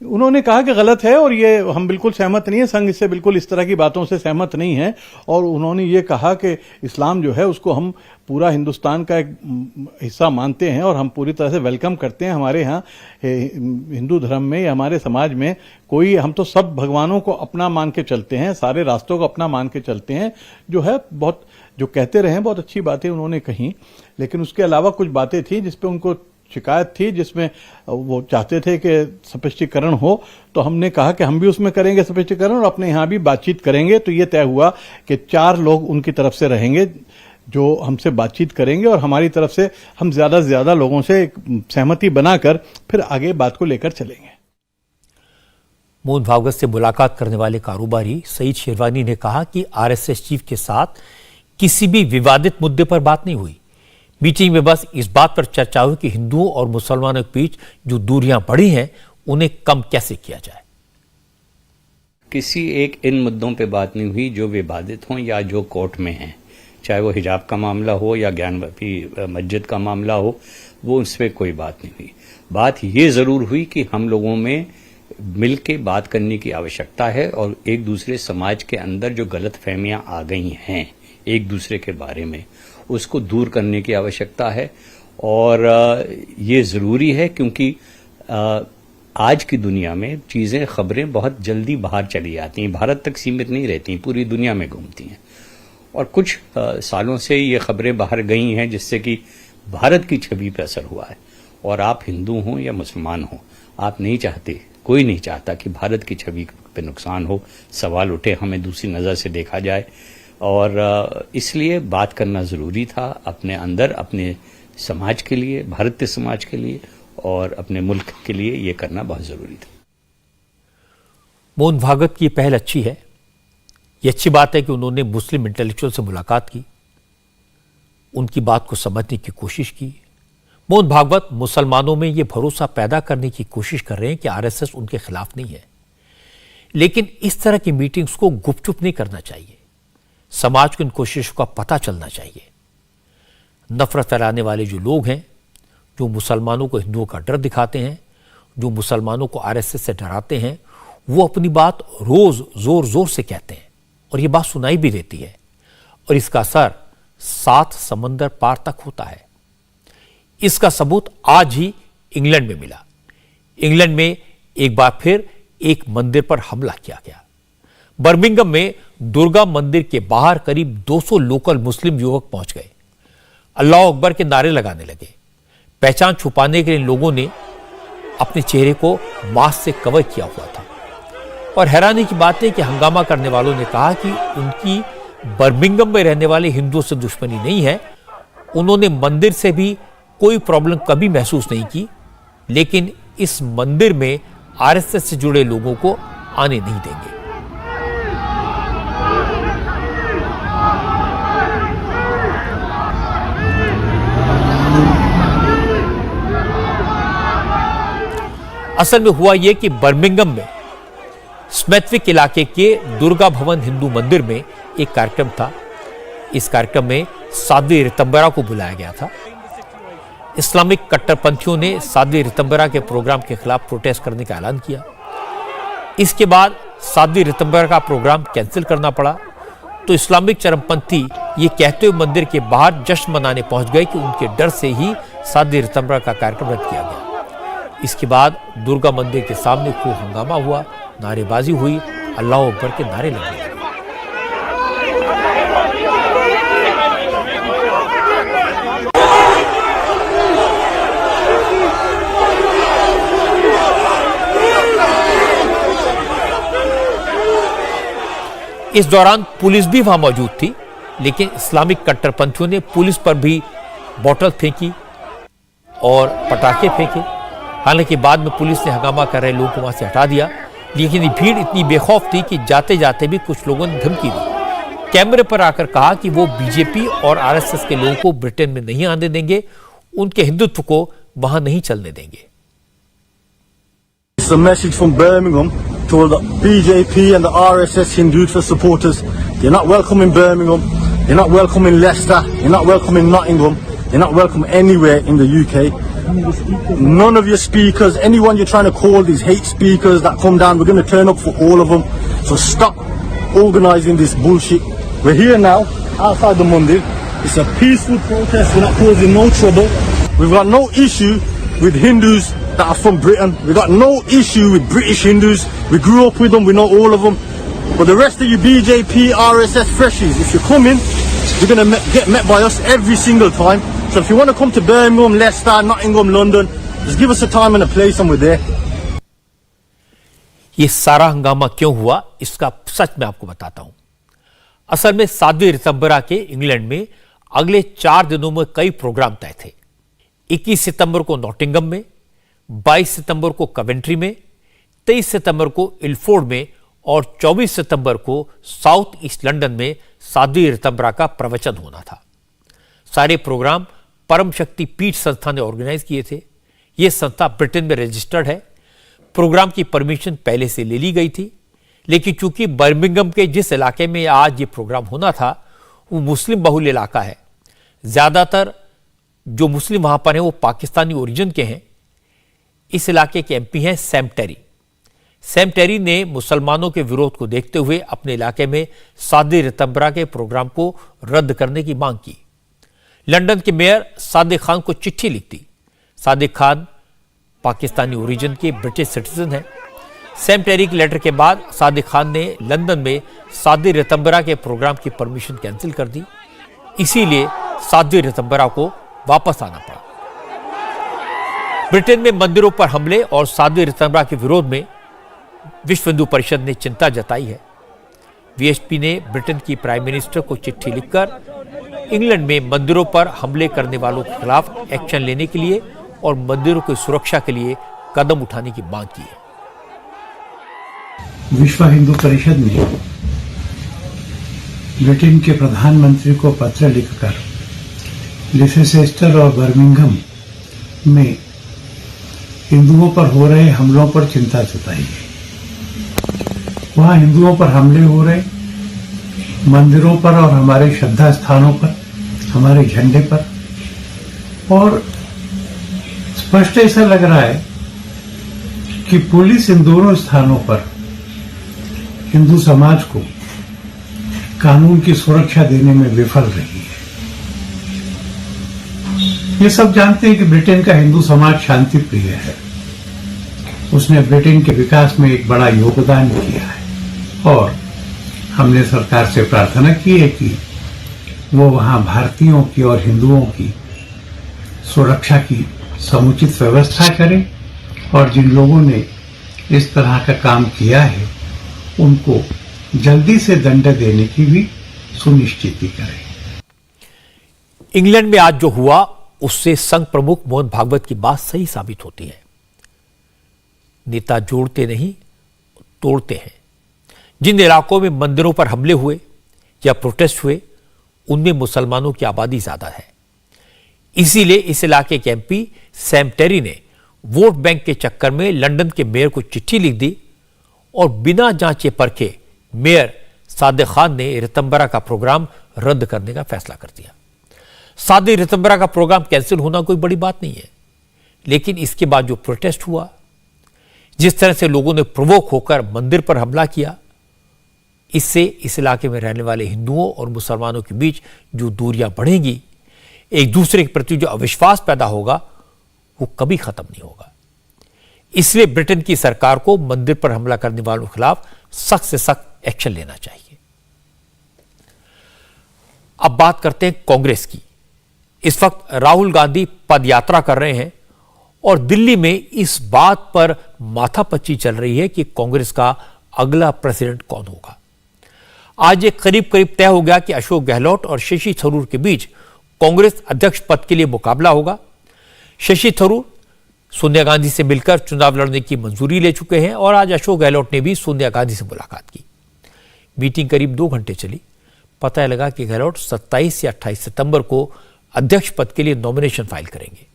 उन्होंने कहा कि गलत है और ये हम बिल्कुल सहमत नहीं है, संघ इससे बिल्कुल इस तरह की बातों से सहमत नहीं है। और उन्होंने ये कहा कि इस्लाम जो है उसको हम पूरा हिंदुस्तान का एक हिस्सा मानते हैं और हम पूरी तरह से वेलकम करते हैं। हमारे यहाँ हिंदू धर्म में या हमारे समाज में कोई, हम तो सब भगवानों को अपना मान के चलते हैं, सारे रास्तों को अपना मान के चलते हैं। जो है बहुत जो कहते रहे बहुत अच्छी बातें उन्होंने कही, लेकिन उसके अलावा कुछ बातें थी जिसपे उनको शिकायत थी, जिसमें वो चाहते थे कि स्पष्टीकरण हो। तो हमने कहा कि हम भी उसमें करेंगे स्पष्टीकरण और अपने यहाँ भी बातचीत करेंगे। तो ये तय हुआ कि 4 लोग उनकी तरफ से रहेंगे जो हमसे बातचीत करेंगे और हमारी तरफ से हम ज्यादा से ज्यादा लोगों से सहमति बनाकर फिर आगे बात को लेकर चलेंगे। मोहन भागवत से मुलाकात करने वाले कारोबारी सईद शेरवानी ने कहा कि आरएसएस चीफ के साथ किसी भी विवादित मुद्दे पर बात नहीं हुई। मीटिंग में बस इस बात पर चर्चा हुई कि हिंदुओं और मुसलमानों के बीच जो दूरियां बढ़ी हैं उन्हें कम कैसे किया जाए। किसी एक इन मुद्दों पे बात नहीं हुई जो विवादित हों या जो कोर्ट में हैं, चाहे वो हिजाब का मामला हो या ज्ञानवापी मस्जिद का मामला हो, वो उस पर कोई बात नहीं हुई। बात ये ज़रूर हुई कि हम लोगों में मिल के बात करने की आवश्यकता है और एक दूसरे समाज के अंदर जो गलत फहमियाँ आ गई हैं एक दूसरे के बारे में, उसको दूर करने की आवश्यकता है। और ये ज़रूरी है क्योंकि आज की दुनिया में चीज़ें, खबरें बहुत जल्दी बाहर चली जाती हैं, भारत तक सीमित नहीं रहती, पूरी दुनिया में घूमती हैं। और कुछ सालों से ये खबरें बाहर गई हैं जिससे कि भारत की छवि पर असर हुआ है। और आप हिंदू हों या मुसलमान हों, आप नहीं चाहते, कोई नहीं चाहता कि भारत की छवि पर नुकसान हो, सवाल उठे, हमें दूसरी नज़र से देखा जाए। और इसलिए बात करना ज़रूरी था अपने अंदर, अपने समाज के लिए, भारतीय समाज के लिए और अपने मुल्क के लिए ये करना बहुत ज़रूरी था। मोहन भागवत की पहल अच्छी है। ये अच्छी बात है कि उन्होंने मुस्लिम इंटेलेक्चुअल से मुलाकात की, उनकी बात को समझने की कोशिश की। मोहन भागवत मुसलमानों में ये भरोसा पैदा करने की कोशिश कर रहे हैं कि आरएसएस उनके खिलाफ नहीं है। लेकिन इस तरह की मीटिंग्स को गुपचुप नहीं करना चाहिए। समाज को इन कोशिशों का पता चलना चाहिए। नफरत फैलाने वाले जो लोग हैं, जो मुसलमानों को हिंदुओं का डर दिखाते हैं, जो मुसलमानों को आरएसएस से डराते हैं, वो अपनी बात रोज जोर जोर से कहते हैं और ये बात सुनाई भी देती है और इसका असर 7 समंदर पार तक होता है। इसका सबूत आज ही इंग्लैंड में मिला। इंग्लैंड में एक बार फिर एक मंदिर पर हमला किया गया। बर्मिंघम में दुर्गा मंदिर के बाहर करीब 200 लोकल मुस्लिम युवक पहुंच गए। अल्लाह अकबर के नारे लगाने लगे। पहचान छुपाने के लिए लोगों ने अपने चेहरे को मास्क से कवर किया हुआ था। और हैरानी की बात है कि हंगामा करने वालों ने कहा कि उनकी बर्मिंघम में रहने वाले हिंदुओं से दुश्मनी नहीं है, उन्होंने मंदिर से भी कोई प्रॉब्लम कभी महसूस नहीं की, लेकिन इस मंदिर में आरएसएस से जुड़े लोगों को आने नहीं देंगे। असल में हुआ यह कि बर्मिंघम में स्मेथविक इलाके के दुर्गा भवन हिंदू मंदिर में एक कार्यक्रम था। इस कार्यक्रम में साध्वी ऋतंबरा को बुलाया गया था। इस्लामिक कट्टरपंथियों ने साध्वी ऋतंबरा के प्रोग्राम के खिलाफ प्रोटेस्ट करने का ऐलान किया। इसके बाद साध्वी ऋतंबरा का प्रोग्राम कैंसिल करना पड़ा तो इस्लामिक चरमपंथी ये कहते हुए मंदिर के बाहर जश्न मनाने पहुंच गए कि उनके डर से ही साध्वी ऋतंबरा का कार्यक्रम रद्द किया गया। इसके बाद दुर्गा मंदिर के सामने खूब हंगामा हुआ, नारेबाजी हुई, अल्लाह अकबर के नारे लगे। इस दौरान पुलिस भी वहां मौजूद थी, लेकिन इस्लामिक कट्टरपंथियों ने पुलिस पर भी बोतल फेंकी और पटाखे फेंके। हालांकि बाद में पुलिस ने हंगामा कर रहे लोगों को वहां से हटा दिया, लेकिन ये भीड़ इतनी बेखौफ थी कि जाते जाते भी कुछ लोगों ने धमकी दी, कैमरे पर आकर कहा कि वो बीजेपी और आरएसएस के लोगों को ब्रिटेन में नहीं आने देंगे, उनके हिंदुत्व को वहां नहीं चलने देंगे। It's a message from Birmingham to all the BJP and the RSS Hindu supporters. You're not welcome in Birmingham. You're not welcome in Leicester. You're not welcome in Nottingham. You're not welcome anywhere in the UK. None of your speakers, anyone you're trying to call these hate speakers that come down, we're going to turn up for all of them. So stop organising this bullshit. We're here now, outside the Mandir. It's a peaceful protest. We're not causing no trouble. We've got no issue with Hindus that are from Britain. We've got no issue with British Hindus. We grew up with them. We know all of them. But the rest of you BJP, RSS freshies, if you come in, you're going to get met by us every single time. So if you want to come to Birmingham, Leicester, Nottingham, London, just give us a time and a place and we're there. ये सारा हंगामा क्यों हुआ, इसका सच मैं आपको बताता हूं। असल में साध्वी रितंबरा के इंग्लैंड में अगले 4 दिनों में कई प्रोग्राम तय थे। 21 सितंबर को नॉटिंगम में, 22 सितंबर को कवेंट्री में, 23 सितंबर को इल्फोर्ड में और 24 सितंबर को साउथ ईस्ट लंदन में साध्वी रितंबरा का प्रवचन होना था। सारे प्रोग्राम परम शक्ति पीठ संस्था ने ऑर्गेनाइज किए थे। यह संस्था ब्रिटेन में रजिस्टर्ड है। प्रोग्राम की परमिशन पहले से ले ली गई थी, लेकिन चूंकि बर्मिंघम के जिस इलाके में आज ये प्रोग्राम होना था वो मुस्लिम बहुल इलाका है, ज्यादातर जो मुस्लिम वहां पर हैं वो पाकिस्तानी ओरिजिन के हैं। इस इलाके के एमपी हैं सैम टेरी। सैम टेरी ने मुसलमानों के विरोध को देखते हुए अपने इलाके में साध्वी रितंबरा के प्रोग्राम को रद्द करने की मांग की। लंदन के मेयर सादिक खान को चिट्ठी लिखती। सादिक खान पाकिस्तानी ओरिजिन के ब्रिटिश सिटीजन हैं। सैम टेरी के लेटर के बाद सादिक खान ने लंदन में साध्वी रितंबरा के प्रोग्राम की परमिशन कैंसिल कर दी। इसीलिए साध्वी रितंबरा को वापस आना पड़ा। ब्रिटेन में मंदिरों पर हमले और साध्वी रितंबरा के विरोध में विश्व हिंदू परिषद ने चिंता जताई है। वीएचपी ने ब्रिटेन की प्राइम मिनिस्टर को चिट्ठी लिखकर इंग्लैंड में मंदिरों पर हमले करने वालों के खिलाफ एक्शन लेने के लिए और मंदिरों की सुरक्षा के लिए कदम उठाने की मांग की है। विश्व हिंदू परिषद ने ब्रिटेन के प्रधानमंत्री को पत्र लिखकर लिसेस्टर और बर्मिंघम में हिंदुओं पर हो रहे हमलों पर चिंता जताई है। वहां हिंदुओं पर हमले हो रहे, मंदिरों पर और हमारे श्रद्धा स्थानों पर, हमारे झंडे पर, और स्पष्ट ऐसा लग रहा है कि पुलिस इन दोनों स्थानों पर हिंदू समाज को कानून की सुरक्षा देने में विफल रही है। ये सब जानते हैं कि ब्रिटेन का हिंदू समाज शांति प्रिय है। उसने ब्रिटेन के विकास में एक बड़ा योगदान किया है और हमने सरकार से प्रार्थना की है कि वो वहां भारतीयों की और हिंदुओं की सुरक्षा की समुचित व्यवस्था करे और जिन लोगों ने इस तरह का काम किया है उनको जल्दी से दंड देने की भी सुनिश्चिति करें। इंग्लैंड में आज जो हुआ उससे संघ प्रमुख मोहन भागवत की बात सही साबित होती है। नेता जोड़ते नहीं तोड़ते हैं। जिन इलाकों में मंदिरों पर हमले हुए या प्रोटेस्ट हुए उनमें मुसलमानों की आबादी ज्यादा है। इसीलिए इस इलाके के एमपी सैम टेरी ने वोट बैंक के चक्कर में लंदन के मेयर को चिट्ठी लिख दी और बिना जांचे परखे मेयर सादिक खान ने रितंबरा का प्रोग्राम रद्द करने का फैसला कर दिया। साध्वी रितंबरा का प्रोग्राम कैंसिल होना कोई बड़ी बात नहीं है, लेकिन इसके बाद जो प्रोटेस्ट हुआ, जिस तरह से लोगों ने प्रोवोक होकर मंदिर पर हमला किया, इससे इस इलाके में रहने वाले हिंदुओं और मुसलमानों के बीच जो दूरियां बढ़ेंगी, एक दूसरे के प्रति जो अविश्वास पैदा होगा, वो कभी खत्म नहीं होगा। इसलिए ब्रिटेन की सरकार को मंदिर पर हमला करने वालों के खिलाफ सख्त से सख्त एक्शन लेना चाहिए। अब बात करते हैं कांग्रेस की। इस वक्त राहुल गांधी पदयात्रा कर रहे हैं और दिल्ली में इस बात पर माथापच्ची चल रही है कि कांग्रेस का अगला प्रेसिडेंट कौन होगा। आज ये करीब करीब तय हो गया कि अशोक गहलोत और शशि थरूर के बीच कांग्रेस अध्यक्ष पद के लिए मुकाबला होगा। शशि थरूर सोनिया गांधी से मिलकर चुनाव लड़ने की मंजूरी ले चुके हैं और आज अशोक गहलोत ने भी सोनिया गांधी से मुलाकात की। मीटिंग करीब 2 घंटे चली। पता लगा कि गहलोत 27 या 28 सितंबर को अध्यक्ष पद के लिए नॉमिनेशन फाइल करेंगे।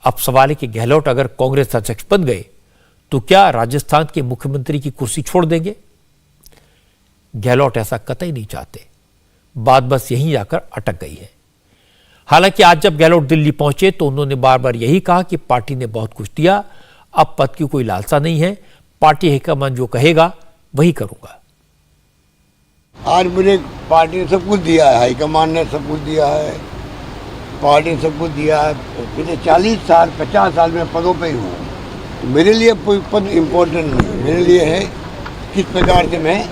अब सवाल है कि गहलोत अगर कांग्रेस अध्यक्ष बन गए तो क्या राजस्थान के मुख्यमंत्री की कुर्सी छोड़ देंगे? गहलोत ऐसा कतई नहीं चाहते। बात बस यहीं आकर अटक गई है। हालांकि आज जब गहलोत दिल्ली पहुंचे तो उन्होंने बार बार यही कहा कि पार्टी ने बहुत कुछ दिया, अब पद की कोई लालसा नहीं है, पार्टी हाईकमान जो कहेगा वही करूंगा। आज मुझे पार्टी ने सब कुछ दिया है, हाईकमान ने सब कुछ दिया है, पार्टी ने सब कुछ दिया है। पिछले 40 साल 50 साल में पदों पे ही हूँ, तो मेरे लिए कोई पद इम्पोर्टेंट नहीं। मेरे लिए है किस प्रकार से मैं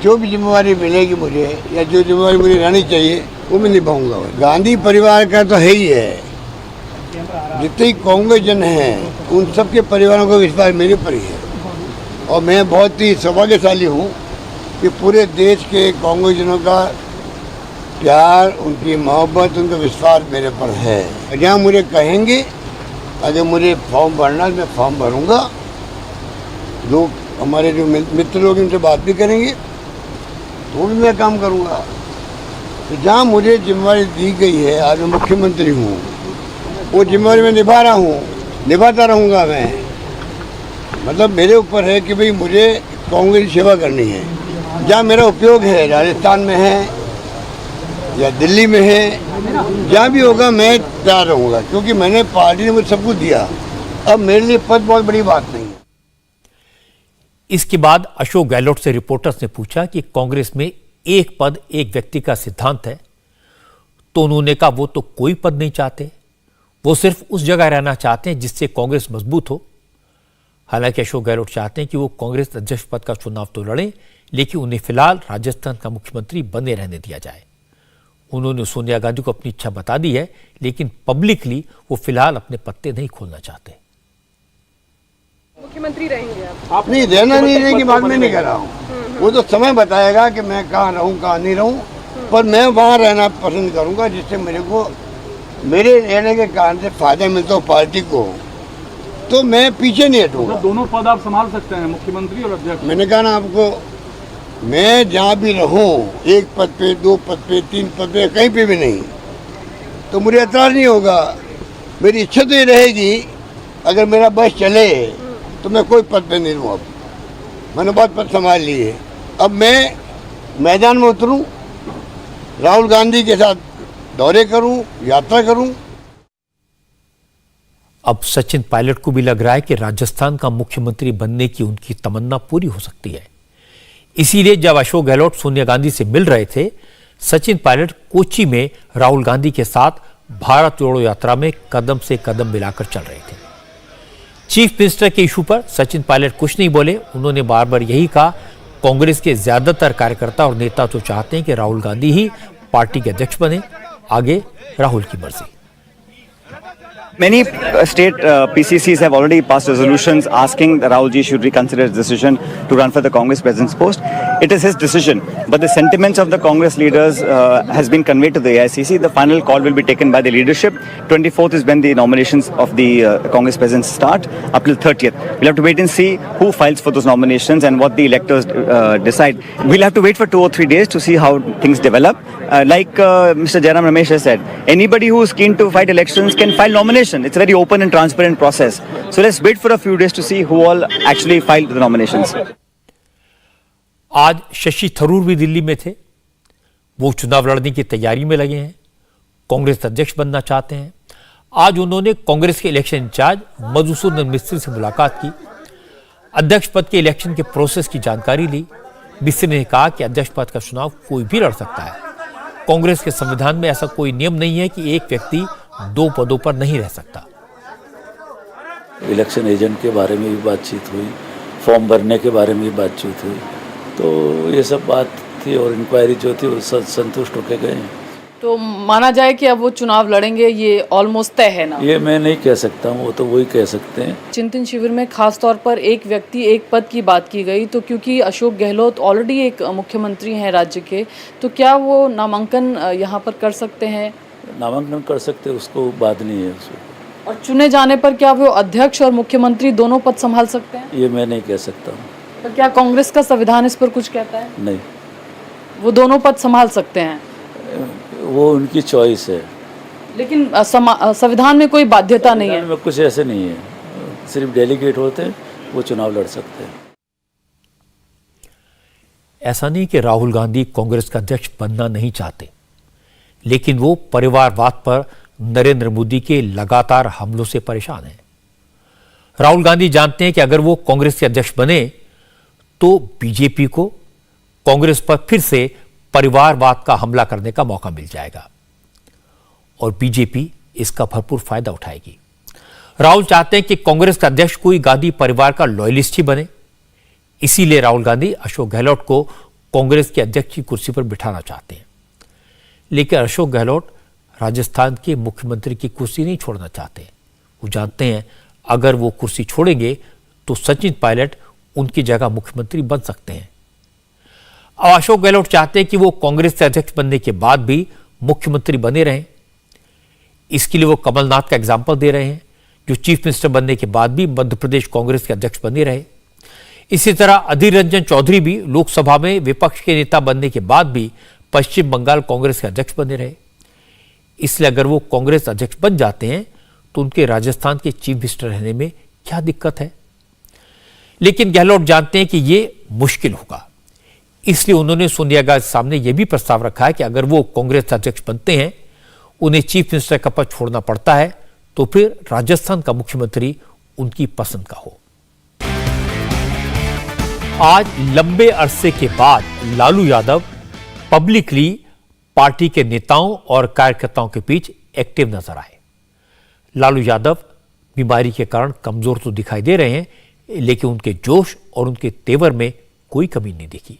जो भी जिम्मेवारी मिलेगी मुझे या जो जिम्मेवारी मुझे रहनी चाहिए वो मैं निभाऊंगा। गांधी परिवार का तो है ही है, जितने कांग्रेस जन हैं उन सबके परिवारों का विश्वास मेरे पर ही है और मैं बहुत ही सौभाग्यशाली हूँ कि पूरे देश के कांग्रेस जनों का प्यार, उनकी मोहब्बत, उनका विश्वास मेरे पर है। जहाँ मुझे कहेंगे अगर मुझे फॉर्म भरना है मैं फॉर्म भरूंगा। लोग हमारे जो मित्र लोग उनसे बात भी करेंगे तो भी मैं काम करूंगा। तो जहाँ मुझे जिम्मेवारी दी गई है, आज मैं मुख्यमंत्री हूँ, वो जिम्मेवारी मैं निभा रहा हूँ, निभाता रहूँगा मैं। मतलब मेरे ऊपर है कि भाई मुझे कांग्रेस की सेवा करनी है। जहाँ मेरा उपयोग है, राजस्थान में है या दिल्ली में है, जहाँ भी होगा मैं तैयार रहूँगा, क्योंकि मैंने पार्टी ने मुझे सब कुछ दिया। अब मेरे लिए पद बहुत बड़ी बात नहीं है। इसके बाद अशोक गहलोत से रिपोर्टर्स ने पूछा कि कांग्रेस में एक पद एक व्यक्ति का सिद्धांत है, तो उन्होंने कहा वो तो कोई पद नहीं चाहते, वो सिर्फ उस जगह रहना चाहते हैं जिससे कांग्रेस मजबूत हो। हालांकि अशोक गहलोत चाहते हैं कि वो कांग्रेस अध्यक्ष पद का चुनाव तो लड़ें, लेकिन उन्हें फिलहाल राजस्थान का मुख्यमंत्री बने रहने दिया जाए। उन्होंने सोनिया गांधी को अपनी इच्छा बता दी है, लेकिन पब्लिकली वो फिलहाल अपने पत्ते नहीं खोलना चाहते। मुख्यमंत्री रहेंगे आप? नहीं, रहना नहीं रहने की बात मैं नहीं कर रहा हूँ। वो तो समय बताएगा कि मैं कहाँ रहूँ कहाँ नहीं रहूँ, पर मैं वहाँ रहना पसंद करूँगा जिससे मेरे को मेरे रहने के कारण से फायदा मिलता हो पार्टी को, तो मैं पीछे नहीं हटूँगा। दोनों पद आप संभाल सकते हैं, मुख्यमंत्री और अध्यक्ष? मैंने कहा ना आपको, मैं जहाँ भी रहूँ, 1 पद पे, 2 पद पे, 3 पद पे, कहीं पे भी नहीं, तो मुझे एतराज नहीं होगा। मेरी इच्छा तो ये रहेगी अगर मेरा बस चले तो मैं कोई पद पे नहीं रहूँ। अब मैंने बहुत पद संभाल लिए, अब मैं मैदान में उतरूँ, राहुल गांधी के साथ दौरे करूँ, यात्रा करूँ। अब सचिन पायलट को भी लग रहा है कि राजस्थान का मुख्यमंत्री बनने की उनकी तमन्ना पूरी हो सकती है। इसीलिए जब अशोक गहलोत सोनिया गांधी से मिल रहे थे, सचिन पायलट कोच्चि में राहुल गांधी के साथ भारत जोड़ो यात्रा में कदम से कदम मिलाकर चल रहे थे। चीफ मिनिस्टर के इशू पर सचिन पायलट कुछ नहीं बोले। उन्होंने बार बार यही कहा, कांग्रेस के ज्यादातर कार्यकर्ता और नेता तो चाहते हैं कि राहुल गांधी ही पार्टी के अध्यक्ष बने, आगे राहुल की मर्जी। Many state PCCs have already passed resolutions asking that Rahul ji should reconsider his decision to run for the Congress president's post. It is his decision, but the sentiments of the Congress leaders has been conveyed to the AICC. The final call will be taken by the leadership. 24th is when the nominations of the Congress presidents start, up till 30th. We'll have to wait and see who files for those nominations and what the electors decide. We'll have to wait for 2 or 3 days to see how things develop. Like Mr. Jairam Ramesh has said, anybody who is keen to fight elections can file nominations. It's a very open and transparent process. So let's wait for a few days to see who all actually filed the nominations. आज शशि थरूर भी दिल्ली में थे। वो चुनाव लड़ने की तैयारी में लगे हैं, कांग्रेस अध्यक्ष बनना चाहते हैं। आज उन्होंने कांग्रेस के इलेक्शन इंचार्ज मधुसूदन मिस्त्री से मुलाकात की, अध्यक्ष पद के इलेक्शन के प्रोसेस की जानकारी ली। मिस्त्री ने कहा कि अध्यक्ष पद का चुनाव कोई भी लड़ सकता है। कांग्रेस के संविधान में ऐसा कोई नियम नहीं है कि एक व्यक्ति 2 पदों पर नहीं रह सकता। इलेक्शन एजेंट के बारे में भी बातचीत हुई, फॉर्म भरने के बारे में भी बातचीत हुई, तो ये सब बात थी और इंक्वायरी जो थी वो संतुष्ट होकर गए। तो माना जाए कि अब वो चुनाव लड़ेंगे, ये ऑलमोस्ट तय है ना? ये मैं नहीं कह सकता हूँ, वो तो वही कह सकते हैं। चिंतन शिविर में खास तौर पर एक व्यक्ति एक पद की बात की गई, तो क्योंकि अशोक गहलोत ऑलरेडी एक मुख्यमंत्री हैं राज्य के, तो क्या वो नामांकन यहाँ पर कर सकते हैं? नामांकन कर सकते, उसको बात नहीं है उसको। और चुने जाने पर क्या वो अध्यक्ष और मुख्यमंत्री दोनों पद संभाल सकते हैं? ये मैं नहीं कह सकता हूँ। तो क्या कांग्रेस का संविधान इस पर कुछ कहता है? नहीं, वो दोनों पद संभाल सकते हैं, वो उनकी चॉइस है। लेकिन संविधान में कोई बाध्यता नहीं है। में कुछ ऐसे नहीं है, सिर्फ डेलीगेट होते हैं, वो चुनाव लड़ सकते हैं। ऐसा नहीं कि राहुल गांधी कांग्रेस का अध्यक्ष बनना नहीं चाहते, लेकिन वो परिवारवाद पर नरेंद्र मोदी के लगातार हमलों से परेशान हैं। राहुल गांधी जानते हैं कि अगर वो कांग्रेस के अध्यक्ष बने तो बीजेपी को कांग्रेस पर फिर से परिवारवाद का हमला करने का मौका मिल जाएगा और बीजेपी इसका भरपूर फायदा उठाएगी। राहुल चाहते हैं कि कांग्रेस का अध्यक्ष कोई गांधी परिवार का लॉयलिस्ट ही बने, इसीलिए राहुल गांधी अशोक गहलोत को कांग्रेस के अध्यक्ष की कुर्सी पर बिठाना चाहते हैं। लेकिन अशोक गहलोत राजस्थान के मुख्यमंत्री की कुर्सी नहीं छोड़ना चाहते। वो जानते हैं अगर वो कुर्सी छोड़ेंगे तो सचिन पायलट उनकी जगह मुख्यमंत्री बन सकते हैं। अब अशोक गहलोत चाहते हैं कि वो कांग्रेस के अध्यक्ष बनने के बाद भी मुख्यमंत्री बने रहें। इसके लिए वो कमलनाथ का एग्जाम्पल दे रहे हैं, जो चीफ मिनिस्टर बनने के बाद भी मध्य प्रदेश कांग्रेस के अध्यक्ष बने रहे। इसी तरह अधीर रंजन चौधरी भी लोकसभा में विपक्ष के नेता बनने के बाद भी पश्चिम बंगाल कांग्रेस के अध्यक्ष बने रहे। इसलिए अगर वो कांग्रेस अध्यक्ष बन जाते हैं तो उनके राजस्थान के चीफ मिनिस्टर रहने में क्या दिक्कत है। लेकिन गहलोत जानते हैं कि ये मुश्किल होगा, इसलिए उन्होंने सोनिया गांधी के सामने यह भी प्रस्ताव रखा है कि अगर वो कांग्रेस अध्यक्ष बनते हैं, उन्हें चीफ मिनिस्टर का पद छोड़ना पड़ता है, तो फिर राजस्थान का मुख्यमंत्री उनकी पसंद का हो। आज लंबे अरसे के बाद लालू यादव पब्लिकली पार्टी के नेताओं और कार्यकर्ताओं के बीच एक्टिव नजर आए। लालू यादव बीमारी के कारण कमजोर तो दिखाई दे रहे हैं, लेकिन उनके जोश और उनके तेवर में कोई कमी नहीं दिखी।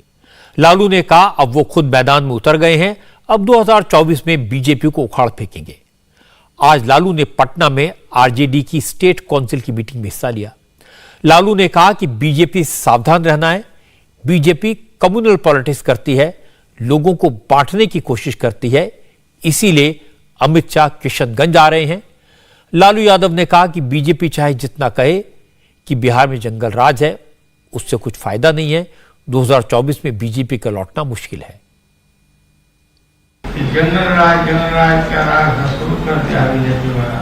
लालू ने कहा अब वो खुद मैदान में उतर गए हैं, अब 2024 में बीजेपी को उखाड़ फेंकेंगे। आज लालू ने पटना में आरजेडी की स्टेट काउंसिल की मीटिंग में हिस्सा लिया। लालू ने कहा कि बीजेपी से सावधान रहना है। बीजेपी कम्युनल पॉलिटिक्स करती है, लोगों को बांटने की कोशिश करती है, इसीलिए अमित शाह किशनगंज आ रहे हैं। लालू यादव ने कहा कि बीजेपी चाहे जितना कहे कि बिहार में जंगल राज है, उससे कुछ फायदा नहीं है। 2024 में बीजेपी का लौटना मुश्किल है। जंगल राज का राज शुरू कर दिया बीजेपी वाला,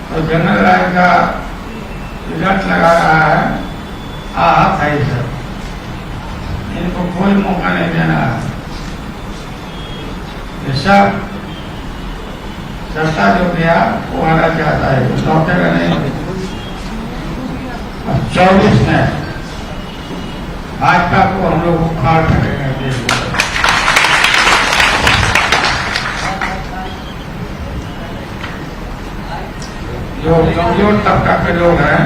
और जंगल राज का रिजल्ट लगा रहा है आहत है। सब इनको कोई मौका नहीं देना है। ये सब सत्ता जो गया वो आना चाहता है, लौटेगा नहीं। 24 में भाजपा को हम लोग उखाड़ सकेंगे। देश को जो कमजोर तबका के लोग हैं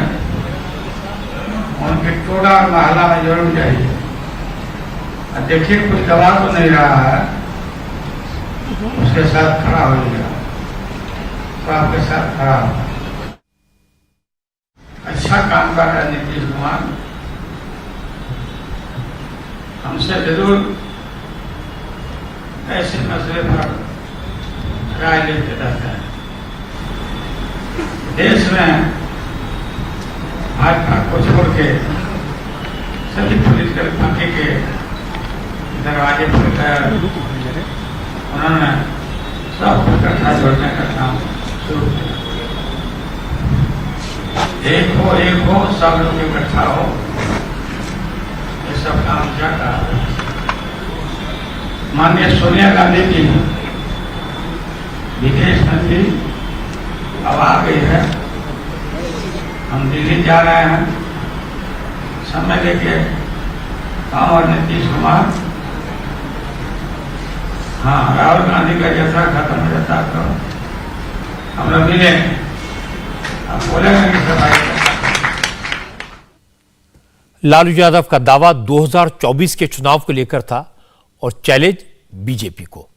उनके टोला और मोहल्ला में जरूर जाइए। देखिए कुछ दबा तो नहीं रहा है, उसके साथ खड़ा होइएगा, तो आपके साथ खड़ा होगा। अच्छा काम कर रहे हैं नीतीश कुमार, हमसे जरूर ऐसे मसले पर राय लेते रहते हैं। देश में भाजपा को छोड़ के सभी पॉलिटिकल पार्टी के दरवाजे खुलकर उन्होंने सबको इकट्ठा जोड़ने का काम शुरू किया। एक हो सब लोग इकट्ठा हो, ये सब काम क्या कर रहा है। माननीय सोनिया गांधी जी विदेश मंत्री अब आ गई है, हम दिल्ली जा रहे हैं। समय लेके हम और नीतीश कुमार, हाँ राहुल गांधी का जैसा खत्म हो जाता तो हम लोग मिले, अब बोलेंगे कि सफाई। लालू यादव का दावा 2024 के चुनाव को लेकर था और चैलेंज बीजेपी को,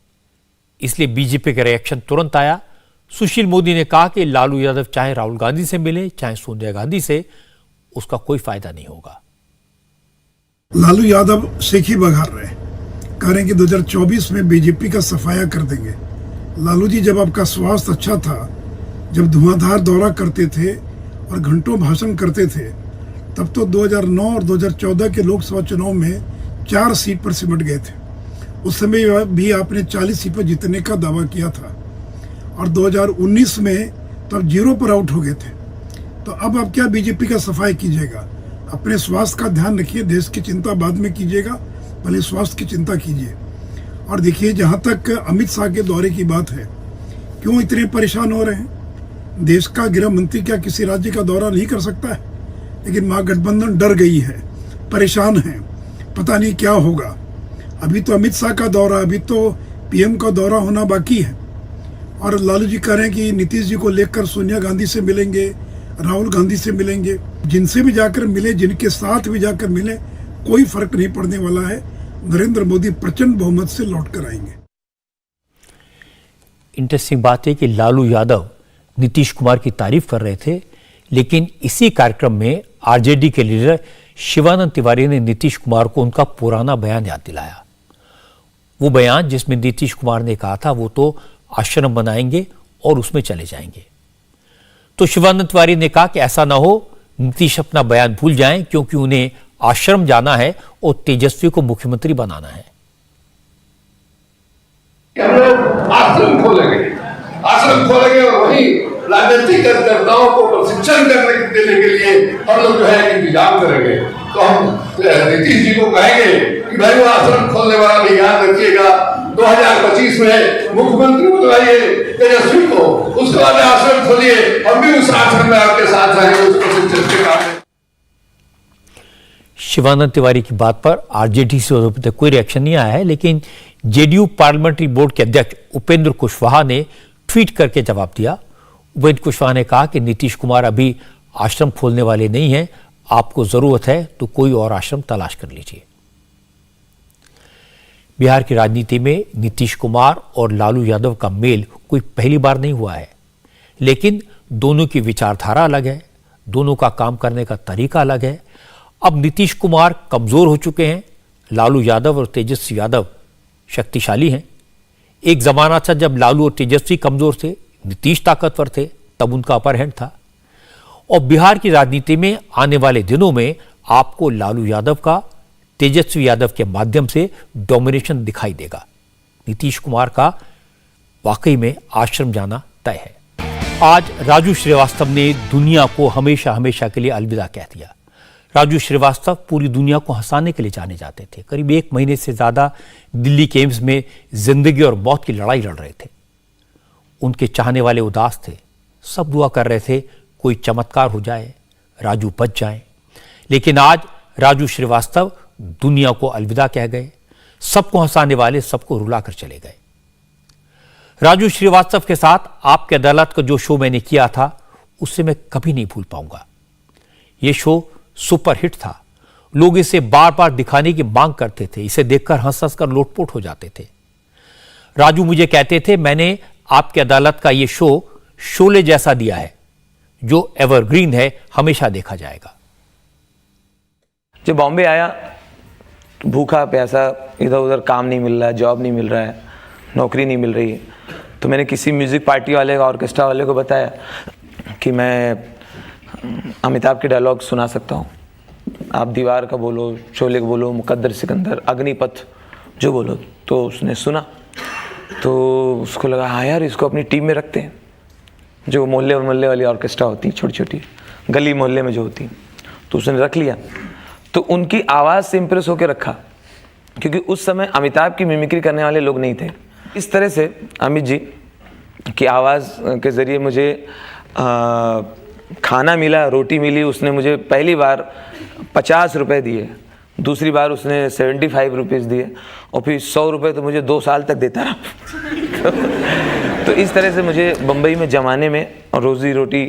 इसलिए बीजेपी का रिएक्शन तुरंत आया। सुशील मोदी ने कहा कि लालू यादव चाहे राहुल गांधी से मिले चाहे सोनिया गांधी से, उसका कोई फायदा नहीं होगा। लालू यादव सेखी बघार रहे, कह रहे हैं कि 2024 में बीजेपी का सफाया कर देंगे। लालू जी, जब आपका स्वास्थ्य अच्छा था, जब धुआंधार दौरा करते थे और घंटों भाषण करते थे, तब तो 2009 और 2014 के लोकसभा चुनाव में 4 सीट पर सिमट गए थे। उस समय भी आपने 40 सीट पर जीतने का दावा किया था और 2019 में तो आप 0 पर आउट हो गए थे। तो अब आप क्या बीजेपी का सफाई कीजिएगा? अपने स्वास्थ्य का ध्यान रखिए, देश की चिंता बाद में कीजिएगा, पहले स्वास्थ्य की चिंता कीजिए। और देखिए, जहाँ तक अमित शाह के दौरे की बात है, क्यों इतने परेशान हो रहे हैं? देश का गृह मंत्री क्या किसी राज्य का दौरा नहीं कर सकता है? लेकिन महागठबंधन डर गई है, परेशान है, पता नहीं क्या होगा। अभी तो अमित शाह का दौरा, अभी तो पीएम का दौरा होना बाकी है। और लालू जी कह रहे हैं कि नीतीश जी को लेकर सोनिया गांधी से मिलेंगे, राहुल गांधी से मिलेंगे। जिनसे भी जाकर मिले, जिनके साथ भी जाकर मिले, कोई फर्क नहीं पड़ने वाला है। नरेंद्र मोदी प्रचंड बहुमत से लौट कर आएंगे। इंटरेस्टिंग बात है कि लालू यादव नीतीश कुमार की तारीफ कर रहे थे, लेकिन इसी कार्यक्रम में आरजेडी के लीडर शिवानंद तिवारी ने नीतीश कुमार को उनका पुराना बयान याद दिलाया। वो बयान जिसमें नीतीश कुमार ने कहा था वो तो आश्रम बनाएंगे और उसमें चले जाएंगे। तो शिवानंद तिवारी ने कहा कि ऐसा ना हो, नीतीश अपना बयान भूल जाएं, क्योंकि उन्हें आश्रम जाना है और तेजस्वी को मुख्यमंत्री बनाना है। हम लोग आश्रम खोलेंगे और वहीं राजनीतिक कार्यकर्ताओं को प्रशिक्षण देने के लिए हम लोग जो है इंतजाम करेंगे। तो हम नीतीश जी को कहेंगे कि भाई वो आश्रम खोलने वाला भी याद रखिएगा, 2025 में मुख्यमंत्री बनवाइए तेजस्वी को, उसके बाद आश्रम खोलिए, हम भी उस आश्रम में आपके साथ रहेंगे, उस प्रशिक्षण के काम में। शिवानंद तिवारी की बात पर आरजेडी से अभी तक कोई रिएक्शन नहीं आया है, लेकिन जेडीयू पार्लियामेंट्री बोर्ड के अध्यक्ष उपेंद्र कुशवाहा ने ट्वीट करके जवाब दिया। उपेंद्र कुशवाहा ने कहा कि नीतीश कुमार अभी आश्रम खोलने वाले नहीं हैं, आपको जरूरत है तो कोई और आश्रम तलाश कर लीजिए। बिहार की राजनीति में नीतीश कुमार और लालू यादव का मेल कोई पहली बार नहीं हुआ है, लेकिन दोनों की विचारधारा अलग है, दोनों का काम करने का तरीका अलग है। अब नीतीश कुमार कमजोर हो चुके हैं, लालू यादव और तेजस्वी यादव शक्तिशाली हैं। एक जमाना था जब लालू और तेजस्वी कमजोर थे, नीतीश ताकतवर थे, तब उनका अपर हैंड था। और बिहार की राजनीति में आने वाले दिनों में आपको लालू यादव का तेजस्वी यादव के माध्यम से डोमिनेशन दिखाई देगा। नीतीश कुमार का वाकई में आश्रम जाना तय है। आज राजू श्रीवास्तव ने दुनिया को हमेशा हमेशा के लिए अलविदा कह दिया। राजू श्रीवास्तव पूरी दुनिया को हंसाने के लिए जाने जाते थे। करीब 1 महीने से ज्यादा दिल्ली के एम्स में जिंदगी और मौत की लड़ाई लड़ रहे थे। उनके चाहने वाले उदास थे, सब दुआ कर रहे थे कोई चमत्कार हो जाए, राजू बच जाए। लेकिन आज राजू श्रीवास्तव दुनिया को अलविदा कह गए। सबको हंसाने वाले सबको रुलाकर चले गए। राजू श्रीवास्तव के साथ आपकी अदालत का जो शो मैंने किया था, उससे मैं कभी नहीं भूल पाऊंगा। यह शो सुपरहिट था। लोग इसे बार बार दिखाने की मांग करते थे, इसे देखकर हंस हंस कर लोटपोट हो जाते थे। राजू मुझे कहते थे, मैंने आपकी अदालत का यह शो शोले जैसा दिया है, जो एवरग्रीन है, हमेशा देखा जाएगा। जब बॉम्बे आया, भूखा प्यासा, इधर उधर काम नहीं मिल रहा है, जॉब नहीं मिल रहा है, नौकरी नहीं मिल रही, तो मैंने किसी म्यूजिक पार्टी वाले का, ऑर्केस्ट्रा वाले को बताया कि मैं अमिताभ के डायलॉग सुना सकता हूँ, आप दीवार का बोलो, शोले का बोलो, मुकद्दर सिकंदर, अग्निपथ जो बोलो। तो उसने सुना, तो उसको लगा हाँ यार, इसको अपनी टीम में रखते हैं। जो मोहल्ले और मोहल्ले वाली ऑर्केस्ट्रा होती, छोटी छोटी गली मोहल्ले में जो होती, तो उसने रख लिया। तो उनकी आवाज़ से इम्प्रेस होकर रखा, क्योंकि उस समय अमिताभ की मिमिक्री करने वाले लोग नहीं थे। इस तरह से अमित जी की आवाज़ के ज़रिए मुझे खाना मिला, रोटी मिली। उसने मुझे पहली बार 50 रुपये दिए, दूसरी बार उसने 75 रुपीज़ दिए, और फिर 100 रुपये तो मुझे 2 साल तक देता रहा। तो इस तरह से मुझे बम्बई में जमाने में और रोज़ी रोटी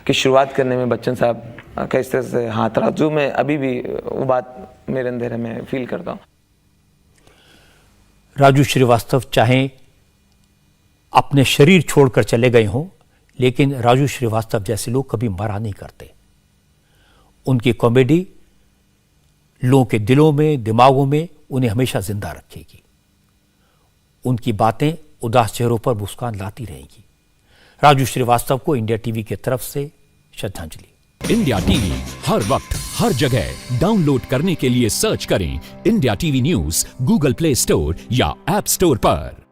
की शुरुआत करने में बच्चन साहब का इस तरह से हाथ रहा, जो मैं अभी भी वो बात मेरे अंदर में फील करता हूँ। राजू श्रीवास्तव चाहे अपने शरीर छोड़कर चले गए हों, लेकिन राजू श्रीवास्तव जैसे लोग कभी मरा नहीं करते। उनकी कॉमेडी लोगों के दिलों में, दिमागों में उन्हें हमेशा जिंदा रखेगी। उनकी बातें उदास चेहरों पर मुस्कान लाती रहेगी। राजू श्रीवास्तव को इंडिया टीवी की तरफ से श्रद्धांजलि। इंडिया टीवी हर वक्त हर जगह डाउनलोड करने के लिए सर्च करें India TV news Google play store या ऐप स्टोर पर।